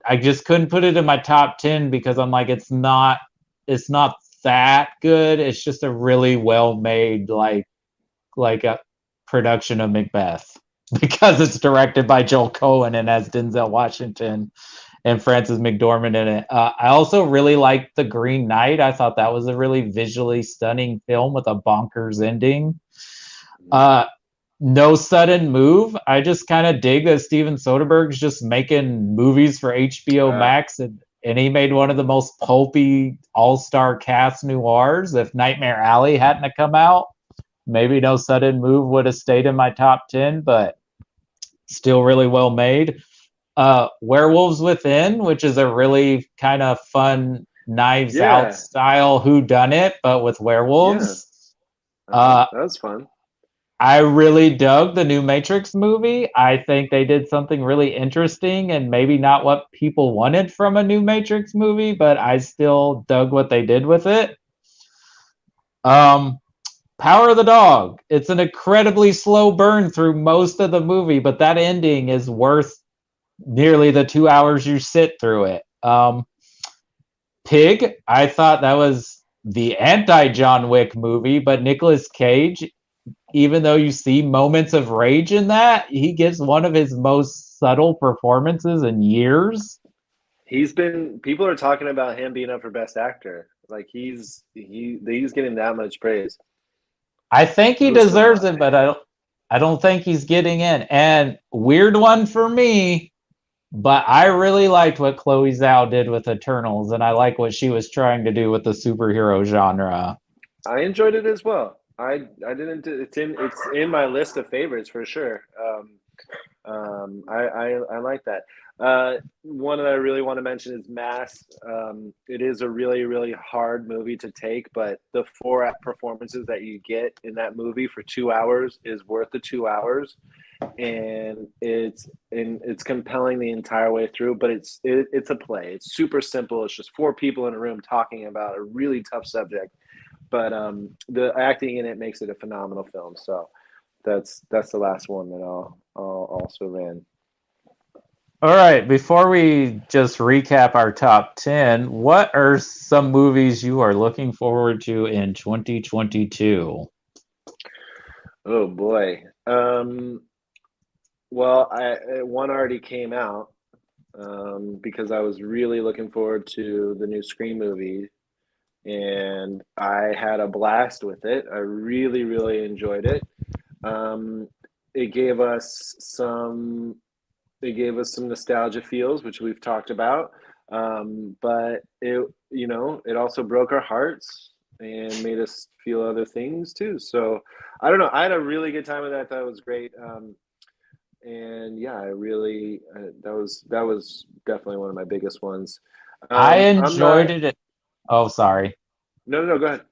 put it in my top 10 because I'm like it's not that good. It's just a really well made like a production of Macbeth because it's directed by Joel Cohen and has Denzel Washington and Frances McDormand in it. I also really liked The Green Knight. I thought that was a really visually stunning film with a bonkers ending. No Sudden Move. I just kind of dig that Steven Soderbergh's just making movies for HBO Max, and he made one of the most pulpy all-star cast noirs. If Nightmare Alley hadn't have come out, maybe No Sudden Move would have stayed in my top 10, but still really well made. Werewolves Within, which is a really kind of fun Knives Out style whodunit, but with werewolves. That was fun. I really dug the new Matrix movie. I think they did something really interesting and maybe not what people wanted from a new Matrix movie, but I still dug what they did with it. Power of the Dog. It's an incredibly slow burn through most of the movie, but that ending is worth nearly the 2 hours you sit through it. Pig. I thought that was the anti-John Wick movie, but Nicolas Cage, even though you see moments of rage in that, he gives one of his most subtle performances in years. People are talking about him being up for Best Actor. Like he's getting that much praise. I think he deserves it, but I don't think he's getting in. And weird one for me, but I really liked what Chloe Zhao did with Eternals, and I like what she was trying to do with the superhero genre. I enjoyed it as well. It's in my list of favorites for sure. I like that. One that I really want to mention is Mass. It is a really, really hard movie to take, but the four performances that you get in that movie for 2 hours is worth the 2 hours, and it's compelling the entire way through. But it's a play. It's super simple. It's just four people in a room talking about a really tough subject, but the acting in it makes it a phenomenal film. So that's the last one that I'll also ran. All right, before we just recap our top 10, what are some movies you are looking forward to in 2022? Oh boy. Well, one already came out because I was really looking forward to the new Scream movie, and I had a blast with it. I really, really enjoyed it. Um, it gave us some nostalgia feels, which we've talked about. But it also broke our hearts and made us feel other things too. So I don't know. I had a really good time with that. I thought it was great. And yeah, I really that was definitely one of my biggest ones. I I'm not. enjoyed it. Oh, sorry. No, go ahead.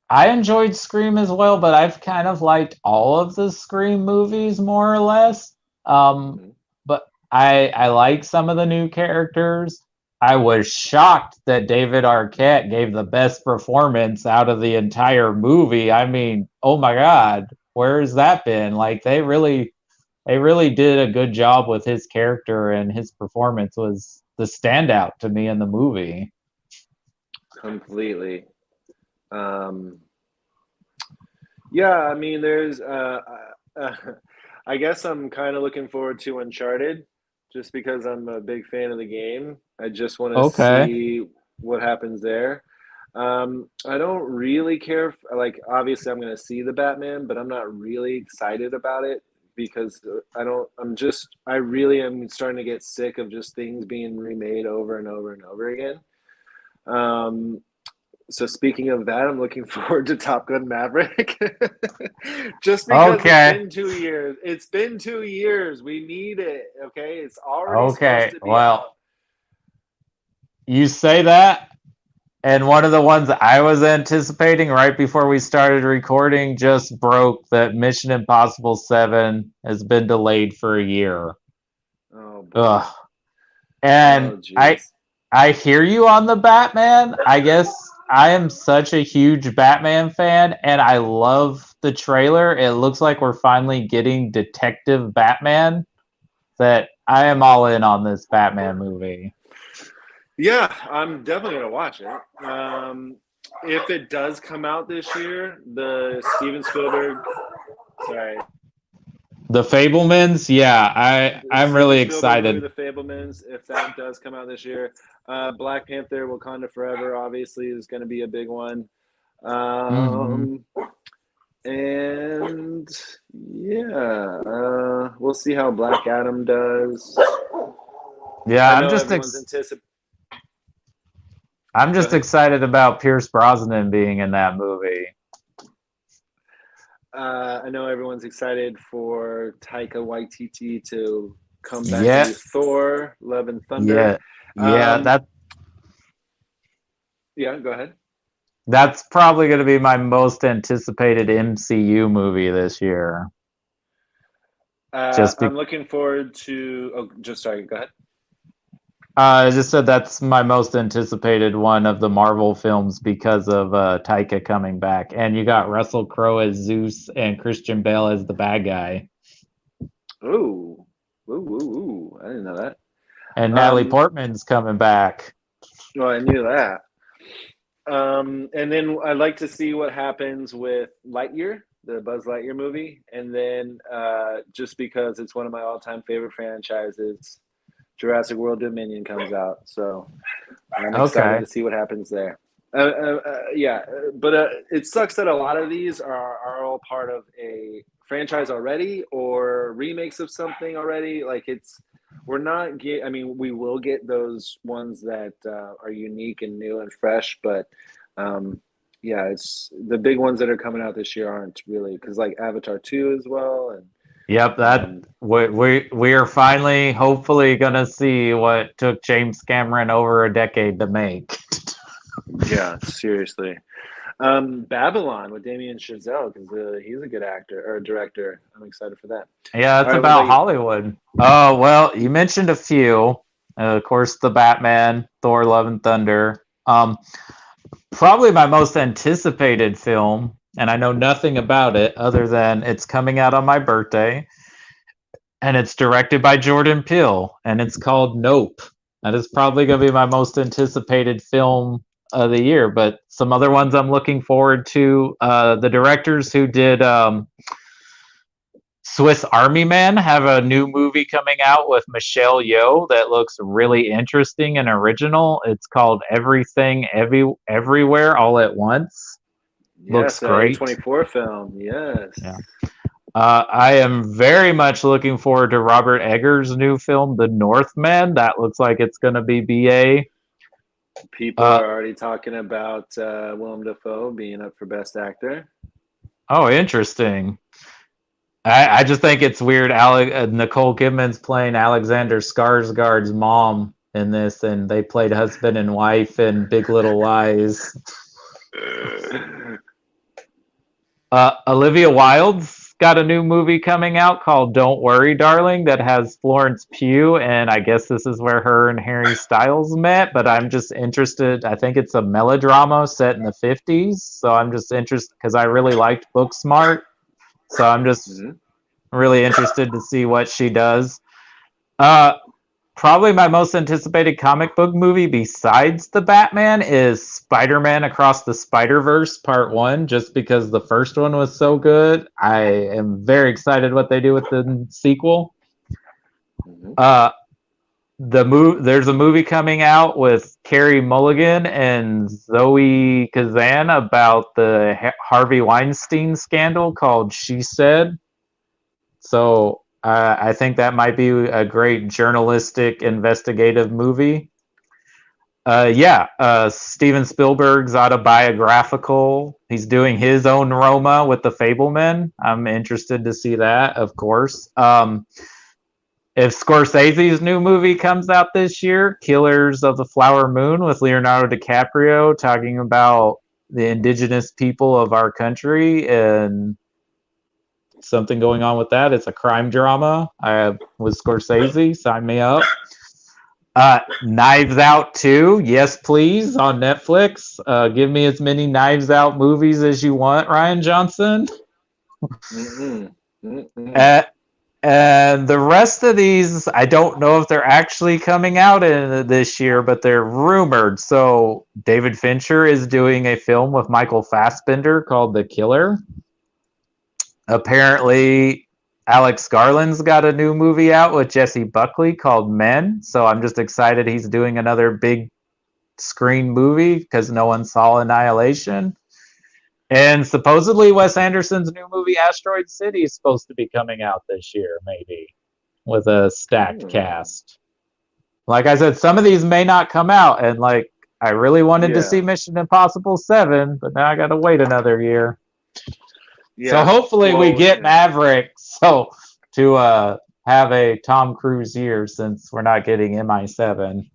I enjoyed Scream as well, but I've kind of liked all of the Scream movies more or less. Um, Hmm. but I like some of the new characters. I was shocked that David Arquette gave the best performance out of the entire movie. I mean, oh my God, where's that been? Like they really did a good job with his character, and his performance was the standout to me in the movie. Completely. Um, yeah, I mean, there's. I guess I'm kind of looking forward to Uncharted, just because I'm a big fan of the game. I just want to Okay. see what happens there. I don't really care. Like, obviously, I'm going to see the Batman, but I'm not really excited about it because I don't. I'm just. I really am starting to get sick of just things being remade over and over and over again. Um, so speaking of that, I'm looking forward to Top Gun Maverick. Just because it's Okay. been 2 years. It's been 2 years. We need it. Okay. It's already supposed Okay. to be out. Well, you say that, and one of the ones I was anticipating right before we started recording just broke that Mission Impossible 7 has been delayed for a year. Oh boy. Ugh. And Oh I jeez. I hear you on the Batman. I guess I am such a huge Batman fan, and I love the trailer. It looks like we're finally getting Detective Batman, that I am all in on this Batman movie. Yeah, I'm definitely gonna watch it. If it does come out this year, the Steven Spielberg, sorry, The Fablemans, yeah, the I'm Steven really Spielberg movie, excited. The Fablemans, if that does come out this year. Black Panther, Wakanda Forever, obviously is going to be a big one. Hmm. Um, and yeah, we'll see how Black Adam does. Yeah, I know everyone's anticipating. I'm Go just ahead. excited about Pierce Brosnan being in that movie. I know everyone's excited for Taika Waititi to come back and Yeah, do Thor: Love and Thunder. yeah, yeah. Um, That yeah, go ahead. that's probably going to be my most anticipated MCU movie this year. Just be, I'm looking forward to. Oh, just sorry. Go ahead. I just said that's my most anticipated one of the Marvel films because of Taika coming back, and you got Russell Crowe as Zeus and Christian Bale as the bad guy, Ooh, ooh! I didn't know that. and Natalie Um, Portman's coming back. well, I knew that. And then I'd like to see what happens with Lightyear, the Buzz Lightyear movie, and then just because it's one of my all-time favorite franchises, Jurassic World Dominion comes out, so I'm excited Okay. to see what happens there. Yeah, but it sucks that a lot of these are all part of a franchise already or remakes of something already. Like we're not get. I mean, we will get those ones that are unique and new and fresh, but um, Yeah, it's the big ones that are coming out this year aren't really because like Avatar 2 as well, and Yep, that um, we are finally, hopefully, gonna see what took James Cameron over a decade to make. yeah, seriously. Babylon with Damien Chazelle because he's a good actor or director. I'm excited for that. Yeah, All it's right, what about about you? Hollywood. Oh, well, you mentioned a few. Of course, the Batman, Thor: Love and Thunder. Probably my most anticipated film, and I know nothing about it other than it's coming out on my birthday, and it's directed by Jordan Peele, and it's called Nope. That is probably going to be my most anticipated film of the year. But some other ones I'm looking forward to. The directors who did Swiss Army Man have a new movie coming out with Michelle Yeoh that looks really interesting and original. It's called Everywhere All at Once. Looks Yes, great. A24 film. Yes. Yeah. I am very much looking forward to Robert Eggers' new film, The Northman. That looks like it's going to be BA. People Uh, are already talking about Willem Dafoe being up for Best Actor. oh, interesting. I just think it's weird. Nicole Kidman's playing Alexander Skarsgård's mom in this, and they played husband and wife in Big Little Lies. Olivia Wilde's got a new movie coming out called Don't Worry, Darling, that has Florence Pugh, and I guess this is where her and Harry Styles met, but I'm just interested. I think it's a melodrama set in the 50s, so I'm just interested because I really liked Booksmart, so I'm just Mhm. really interested to see what she does. Uh, Probably my most anticipated comic book movie besides the Batman is Spider-Man Across the Spider-Verse Part 1, just because the first one was so good. I am very excited what they do with the sequel. Mhm. Uh there's a movie coming out with Carey Mulligan and Zoe Kazan about the Harvey Weinstein scandal called She Said. So I think that might be a great journalistic investigative movie. Steven Spielberg's autobiographical. He's doing his own Roma with the Fableman. I'm interested to see that, of course. If Scorsese's new movie comes out this year, Killers of the Flower Moon with Leonardo DiCaprio, talking about the indigenous people of our country and something going on with that. It's a crime drama. With Scorsese, sign me up. Knives Out 2, yes please, on Netflix. Give me as many Knives Out movies as you want, Ryan Johnson. Mm-mm. Mm-mm. Uh, and the rest of these, I don't know if they're actually coming out in this year, but they're rumored. So David Fincher is doing a film with Michael Fassbender called The Killer. Apparently, Alex Garland's got a new movie out with Jesse Buckley called Men. So I'm just excited he's doing another big screen movie because no one saw Annihilation. And supposedly Wes Anderson's new movie Asteroid City is supposed to be coming out this year, maybe, with a stacked Hmm. cast. Like I said, some of these may not come out, and like I really wanted to see Yeah. Mission Impossible 7, but now I gotta wait another year. So Yeah. hopefully we Well, get yeah. Maverick so to have a Tom Cruise year since we're not getting MI7.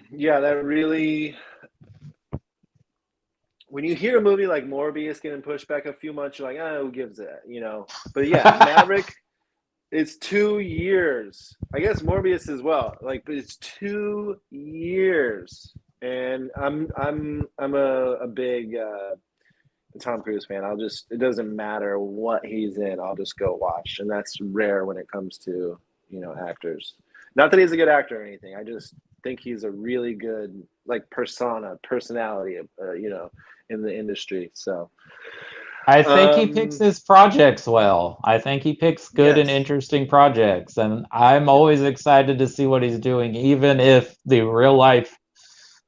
Yeah, that really when you hear a movie like Morbius getting pushed back a few months, you're like, oh, who gives a, you know? But yeah, Maverick, it's 2 years. I guess Morbius as well. Like, but it's 2 years, and I'm a big Tom Cruise fan. I'll just it doesn't matter what he's in. I'll just go watch, and that's rare when it comes to actors. Not that he's a good actor or anything. I just think he's a really good like personality, in the industry. So, I think he picks um, his projects well. I think he picks good and yes, interesting projects, and I'm yep. always excited to see what he's doing, even if the real life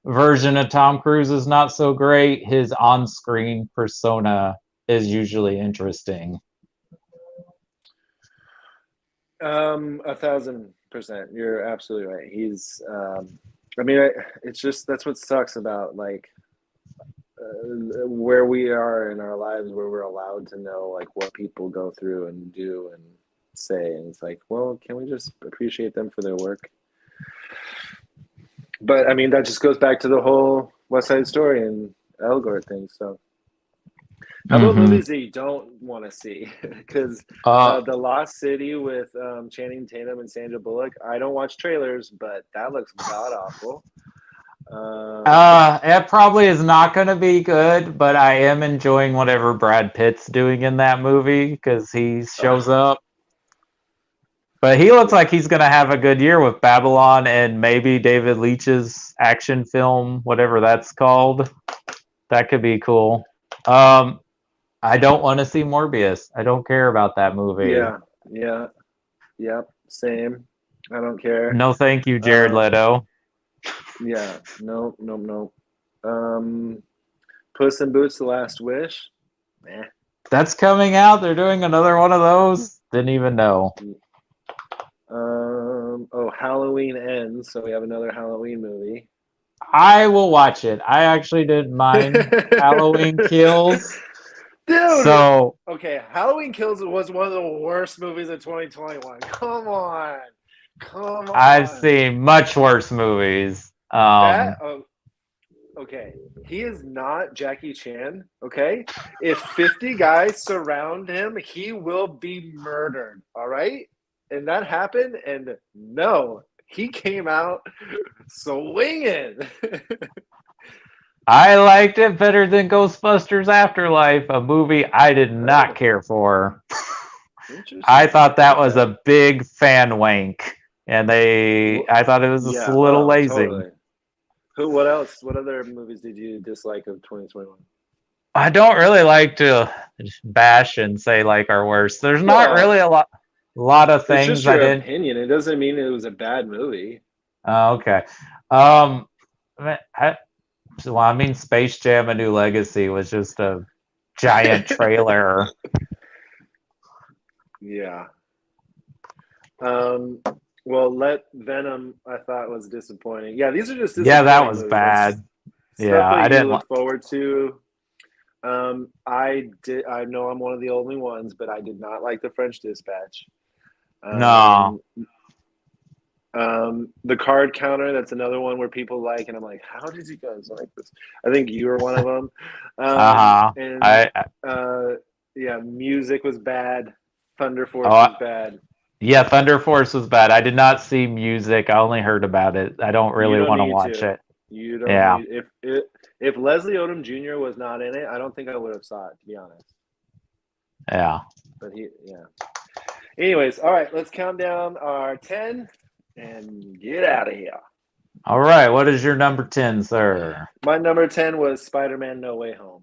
version of Tom Cruise is not so great. His on screen persona is usually interesting. 1,000%. You're absolutely right. I mean, it's just that's what sucks about like where we are in our lives, where we're allowed to know like what people go through and do and say, and it's like, well, can we just appreciate them for their work? But I mean, that just goes back to the whole West Side Story and Elgort thing. So, how about movies that you don't want to see? Because The Lost City with Channing Tatum and Sandra Bullock, I don't watch trailers, but that looks god awful. It probably is not going to be good, but I am enjoying whatever Brad Pitt's doing in that movie because he shows up. But he looks like he's going to have a good year with Babylon and maybe David Leitch's action film, whatever that's called. That could be cool. I don't want to see Morbius. I don't care about that movie. Yeah, same. I don't care. No, thank you, Jared Leto. Yeah, no. Puss in Boots: The Last Wish. That's coming out. They're doing another one of those. Didn't even know. Halloween Ends, so we have another Halloween movie. I will watch it. I actually didn't mind Halloween Kills. Dude! So okay, Halloween Kills was one of the worst movies of 2021. Come on. I've seen much worse movies. Okay, he is not Jackie Chan, okay? If 50 guys surround him, he will be murdered, all right? And that happened, and no, he came out swinging. I liked it better than Ghostbusters Afterlife, a movie I did not care for. I thought that was a big fan wank, and I thought it was a little lazy. Totally. What else? What other movies did you dislike of 2021? I don't really like to bash and say like our worst. There's not really a lot of things. It's just your opinion. It doesn't mean it was a bad movie. Oh, okay. I mean, Space Jam: A New Legacy was just a giant trailer. Yeah. Well, Venom, I thought was disappointing. Yeah, these are just disappointing. Yeah, that was movies. bad. Stuff I didn't look forward to. I know I'm one of the only ones, but I did not like The French Dispatch. No. The Card Counter, that's another one where people like, and I'm like, how did you guys like this? I think you were one of them. Music was bad. Thunder Force was bad. Yeah, Thunder Force was bad. I did not see Music. I only heard about it. I don't really want to watch it. You don't need, if Leslie Odom Jr. was not in it, I don't think I would have saw it, to be honest. Yeah. But Anyways, all right, let's count down our 10 and get out of here. All right, what is your number 10, sir? My number 10 was Spider-Man No Way Home.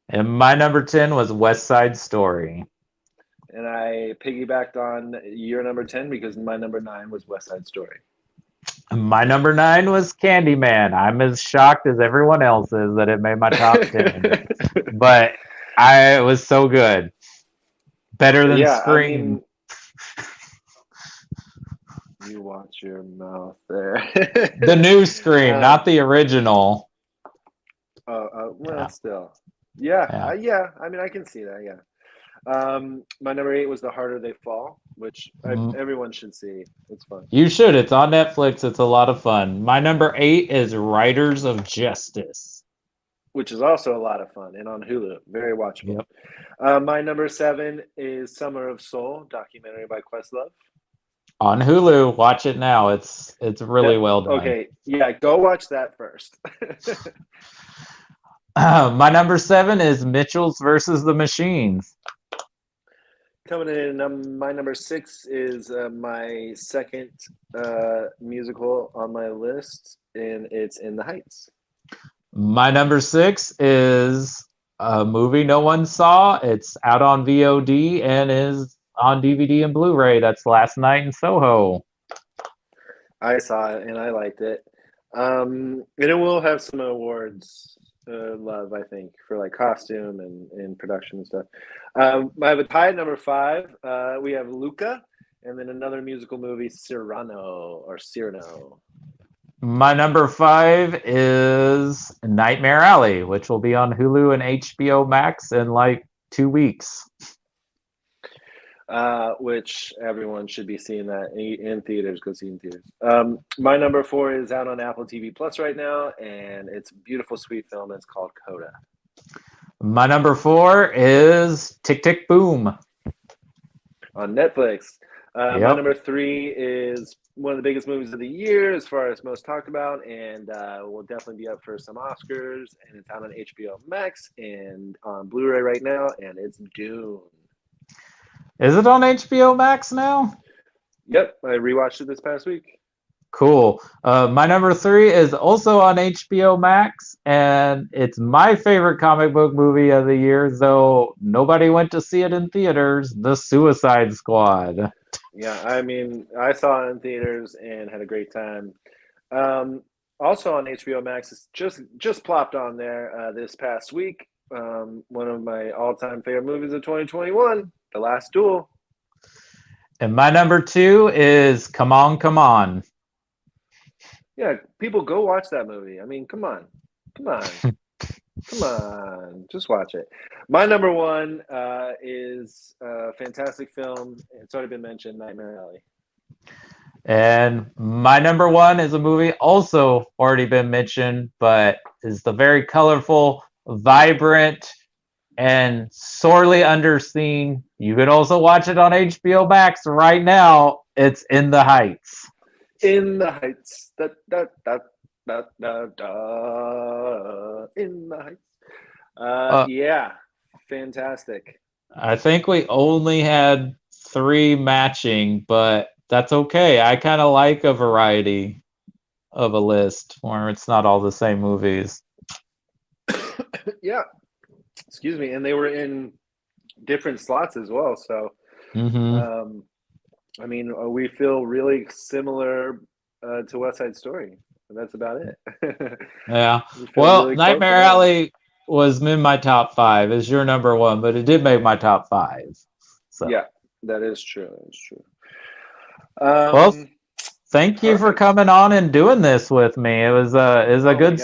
And my number 10 was West Side Story. And I piggybacked on your number 10 because my number 9 was West Side Story. My number 9 was Candyman. I'm as shocked as everyone else is that it made my top 10. But it was so good. Better than Scream. You watch your mouth there. The new Scream, not the original. Still. Yeah. I mean, I can see that, yeah. My number 8 was The Harder They Fall, which everyone should see. It's fun. You should. It's on Netflix. It's a lot of fun. My number 8 is Riders of Justice, which is also a lot of fun and on Hulu. Very watchable. Yep. My number 7 is Summer of Soul, documentary by Questlove. On Hulu. Watch it now. It's really well done. Okay. Yeah, go watch that first. My number 7 is Mitchell's versus the Machines. Coming in, my number 6 is my second musical on my list, and it's In the Heights. My number 6 is a movie no one saw. It's out on VOD and is on DVD and Blu-ray. That's Last Night in Soho. I saw it, and I liked it. And it will have some awards. Love, I think, for like costume and production and stuff. I have a tie at number 5. We have Luca, and then another musical movie, Cyrano. My number 5 is Nightmare Alley, which will be on Hulu and HBO Max in like 2 weeks. Which everyone should be seeing that in theaters. Go see it in theaters. My number 4 is out on Apple TV Plus right now, and it's a beautiful, sweet film. It's called Coda. My number 4 is Tick Tick Boom on Netflix. My Yep. number 3 is one of the biggest movies of the year as far as most talked about, and will definitely be up for some Oscars. And it's out on HBO Max and on Blu-ray right now, and it's Dune. Is it on HBO Max now? Yep, I rewatched it this past week. Cool. My number 3 is also on HBO Max, and it's my favorite comic book movie of the year, though nobody went to see it in theaters, The Suicide Squad. Yeah, I mean, I saw it in theaters and had a great time. Also on HBO Max, it's just plopped on there this past week. One of my all-time favorite movies of 2021, The Last Duel. And my number 2 is Come On, Come On. Yeah, people go watch that movie. I mean, come on. Just watch it. My number 1 is a fantastic film. It's already been mentioned, Nightmare Alley. And my number 1 is a movie also already been mentioned, but is the very colorful, vibrant, and sorely underseen. You can also watch it on HBO Max right now. It's In the Heights. In the Heights. Da, da, da, da, da, da. In the Heights. Yeah, fantastic. I think we only had 3 matching, but that's okay. I kind of like a variety of a list where it's not all the same movies. Yeah. Excuse me. And they were in different slots as well. So, I mean, we feel really similar to West Side Story. And that's about it. Yeah. We feel Well, really close Nightmare about it. Alley was in my top 5. It's your number 1, but it did make my top 5. So. Yeah, that is true. That is true. Well, thank you for coming on and doing this with me. It was a good.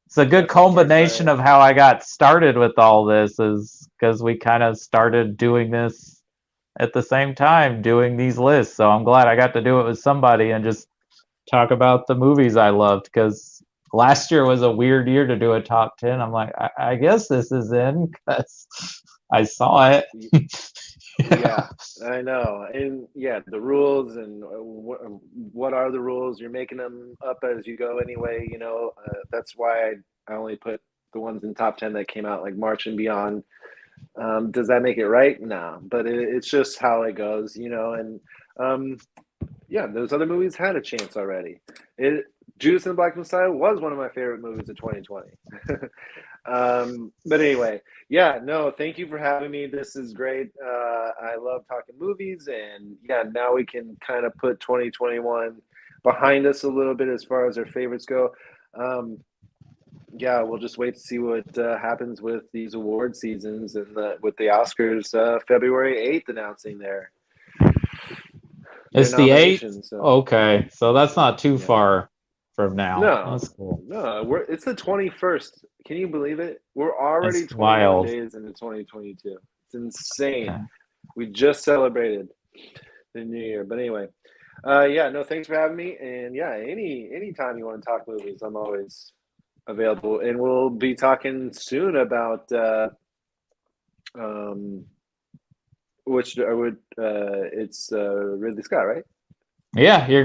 It's a good culmination of how I got started with all this, is because we kind of started doing this at the same time, doing these lists. So I'm glad I got to do it with somebody and just talk about the movies I loved, because last year was a weird year to do a top 10. I'm like, I guess this is in because I saw it. Yeah, I know. And yeah, the rules and what are the rules? You're making them up as you go anyway. You know, that's why I only put the ones in top 10 that came out like March and beyond. Does that make it right? No, but it's just how it goes, you know. And yeah, those other movies had a chance already. Judas and the Black Messiah was one of my favorite movies of 2020. But anyway, yeah, no, thank you for having me. This is great. I love talking movies, and yeah, now we can kind of put 2021 behind us a little bit as far as our favorites go. Yeah, we'll just wait to see what happens with these award seasons and with the Oscars February 8th announcing their it's the 8th. So. Okay, so that's not too far from now. No, that's cool. No, it's the 21st. Can you believe it? We're already 21 wild. days into 2022. It's insane. Okay. We just celebrated the new year. But anyway, yeah, no, thanks for having me. And yeah, anytime you want to talk movies, I'm always available. And we'll be talking soon about which I would it's Ridley Scott, right? Yeah, you're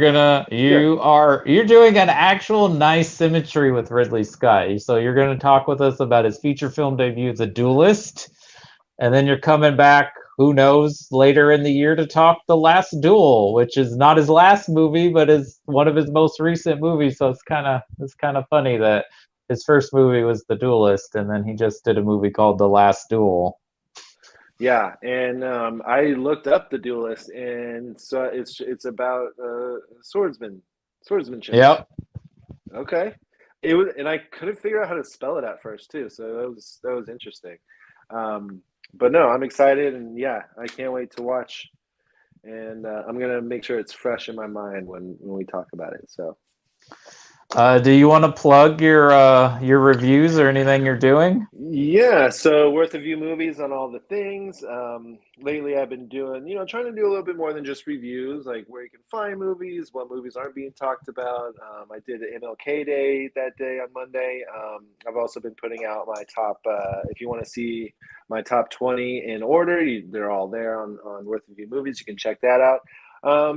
doing an actual nice symmetry with Ridley Scott. So you're gonna talk with us about his feature film debut, The Duelist, and then you're coming back, who knows, later in the year to talk The Last Duel, which is not his last movie, but is one of his most recent movies. So it's kind of funny that his first movie was The Duelist, and then he just did a movie called The Last Duel. Yeah, and I looked up The Duelist, and so it's about swordsmanship. Yep. Okay. It was, and I couldn't figure out how to spell it at first too, so that was interesting. But no, I'm excited, and yeah, I can't wait to watch and I'm gonna make sure it's fresh in my mind when we talk about it. So. Do you want to plug your reviews or anything you're doing? Yeah, so Worth a View movies on all the things. Lately, I've been doing, trying to do a little bit more than just reviews, like where you can find movies, what movies aren't being talked about. I did an MLK Day that day on Monday. I've also been putting out my top, if you want to see my top 20 in order, they're all there on Worth a View movies. You can check that out.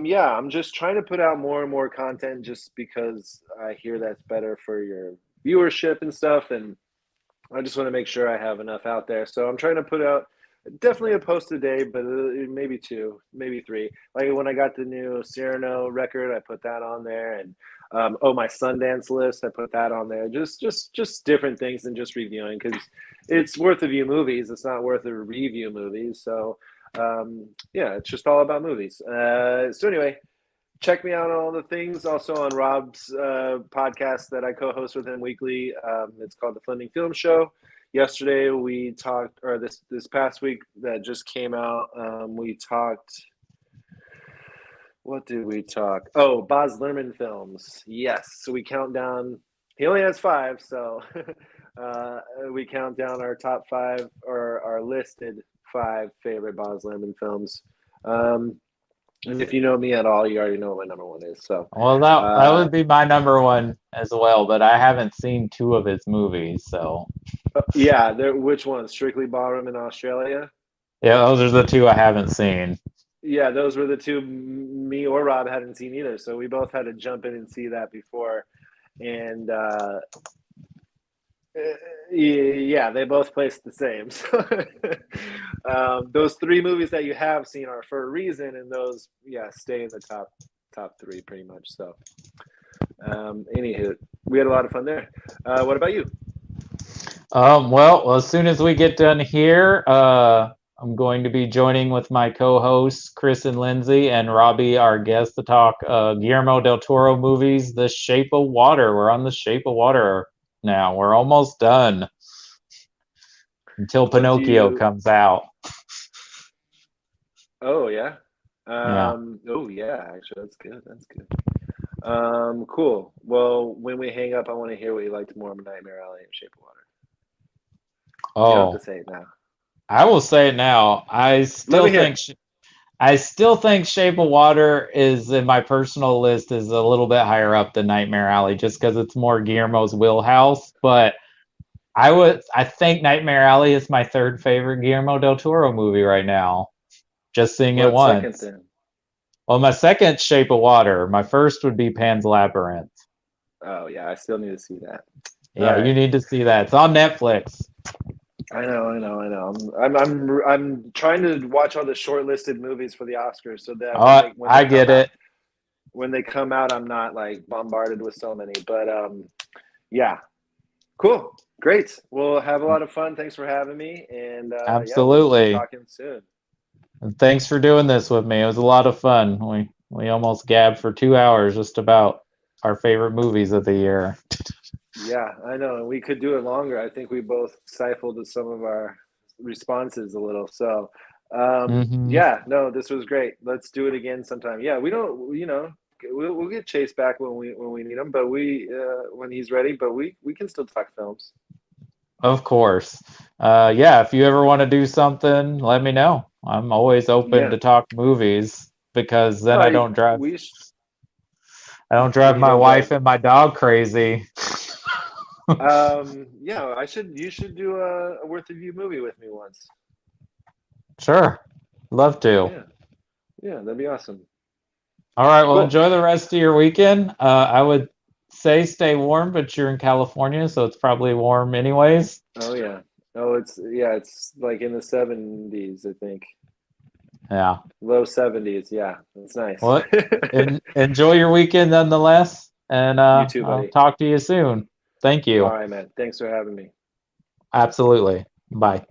Yeah, I'm just trying to put out more and more content just because I hear that's better for your viewership and stuff. And I just want to make sure I have enough out there. So I'm trying to put out definitely a post a day, but maybe two, maybe three. Like when I got the new Cyrano record, I put that on there. And my Sundance list, I put that on there. Just different things than just reviewing, because it's Worth a View movies. It's not worth a review movies. So yeah, it's just all about movies. So anyway, check me out on all the things. Also on Rob's podcast that I co-host with him weekly. It's called The Fleming Film Show. Yesterday we talked, or this past week that just came out, we talked. What did we talk? Oh, Baz Luhrmann films. Yes. So we count down. He only has 5, so we count down our top 5, or our listed 5 favorite Baz Luhrmann films. And if you know me at all, you already know what my number 1 is. So, Well, that would be my number 1 as well, but I haven't seen 2 of his movies, so. Yeah, which one? Strictly Ballroom in Australia? Yeah, those are the 2 I haven't seen. Yeah, those were the 2 me or Rob hadn't seen either. So we both had to jump in and see that before. And yeah, they both placed the same. So those 3 movies that you have seen are for a reason, and those, yeah, stay in the top 3 pretty much. So anywho, we had a lot of fun there. What about you? Well, as soon as we get done here, I'm going to be joining with my co-hosts Chris and Lindsay and Robbie, our guest, to talk Guillermo del Toro movies, The Shape of Water. We're on The Shape of Water now. We're almost done until Pinocchio comes out. Oh yeah. Yeah. Oh yeah. Actually, that's good. That's good. Cool. Well, when we hang up, I want to hear what you liked more of Nightmare Alley and Shape of Water. You don't have to say it now. I will say it now. I still think Shape of Water is, in my personal list, is a little bit higher up than Nightmare Alley, just because it's more Guillermo's wheelhouse. But I think Nightmare Alley is my 3rd favorite Guillermo del Toro movie right now. Just seeing it once. Second, then? Well, my 2nd, Shape of Water. My 1st would be Pan's Labyrinth. Oh yeah, I still need to see that. Yeah, right. You need to see that. It's on Netflix. I know. I'm trying to watch all the shortlisted movies for the Oscars, so that I get it. When they come out, I'm not like bombarded with so many. But yeah, cool, great. We'll have a lot of fun. Thanks for having me, and absolutely, yeah, we'll be talking soon. And thanks for doing this with me. It was a lot of fun. We almost gabbed for 2 hours just about our favorite movies of the year. Yeah, I know. And we could do it longer. I think we both stifled some of our responses a little. So, yeah, no, this was great. Let's do it again sometime. Yeah, we don't, we'll get Chase back when we need him, but when he's ready. But we can still talk films. Of course. Yeah, if you ever want to do something, let me know. I'm always open to talk movies, because then I don't drive. I don't drive my wife and my dog crazy. Yeah, you should do a Worth a View movie with me once. Sure. Love to. Yeah, that'd be awesome. All right, well, enjoy the rest of your weekend. I would say stay warm, but you're in California, so it's probably warm anyways. Oh yeah. Oh, it's like in the 70s, I think. Yeah. Low 70s. Yeah, it's nice. Well, enjoy your weekend nonetheless, and you too, buddy. I'll talk to you soon. Thank you. All right, man. Thanks for having me. Absolutely. Bye.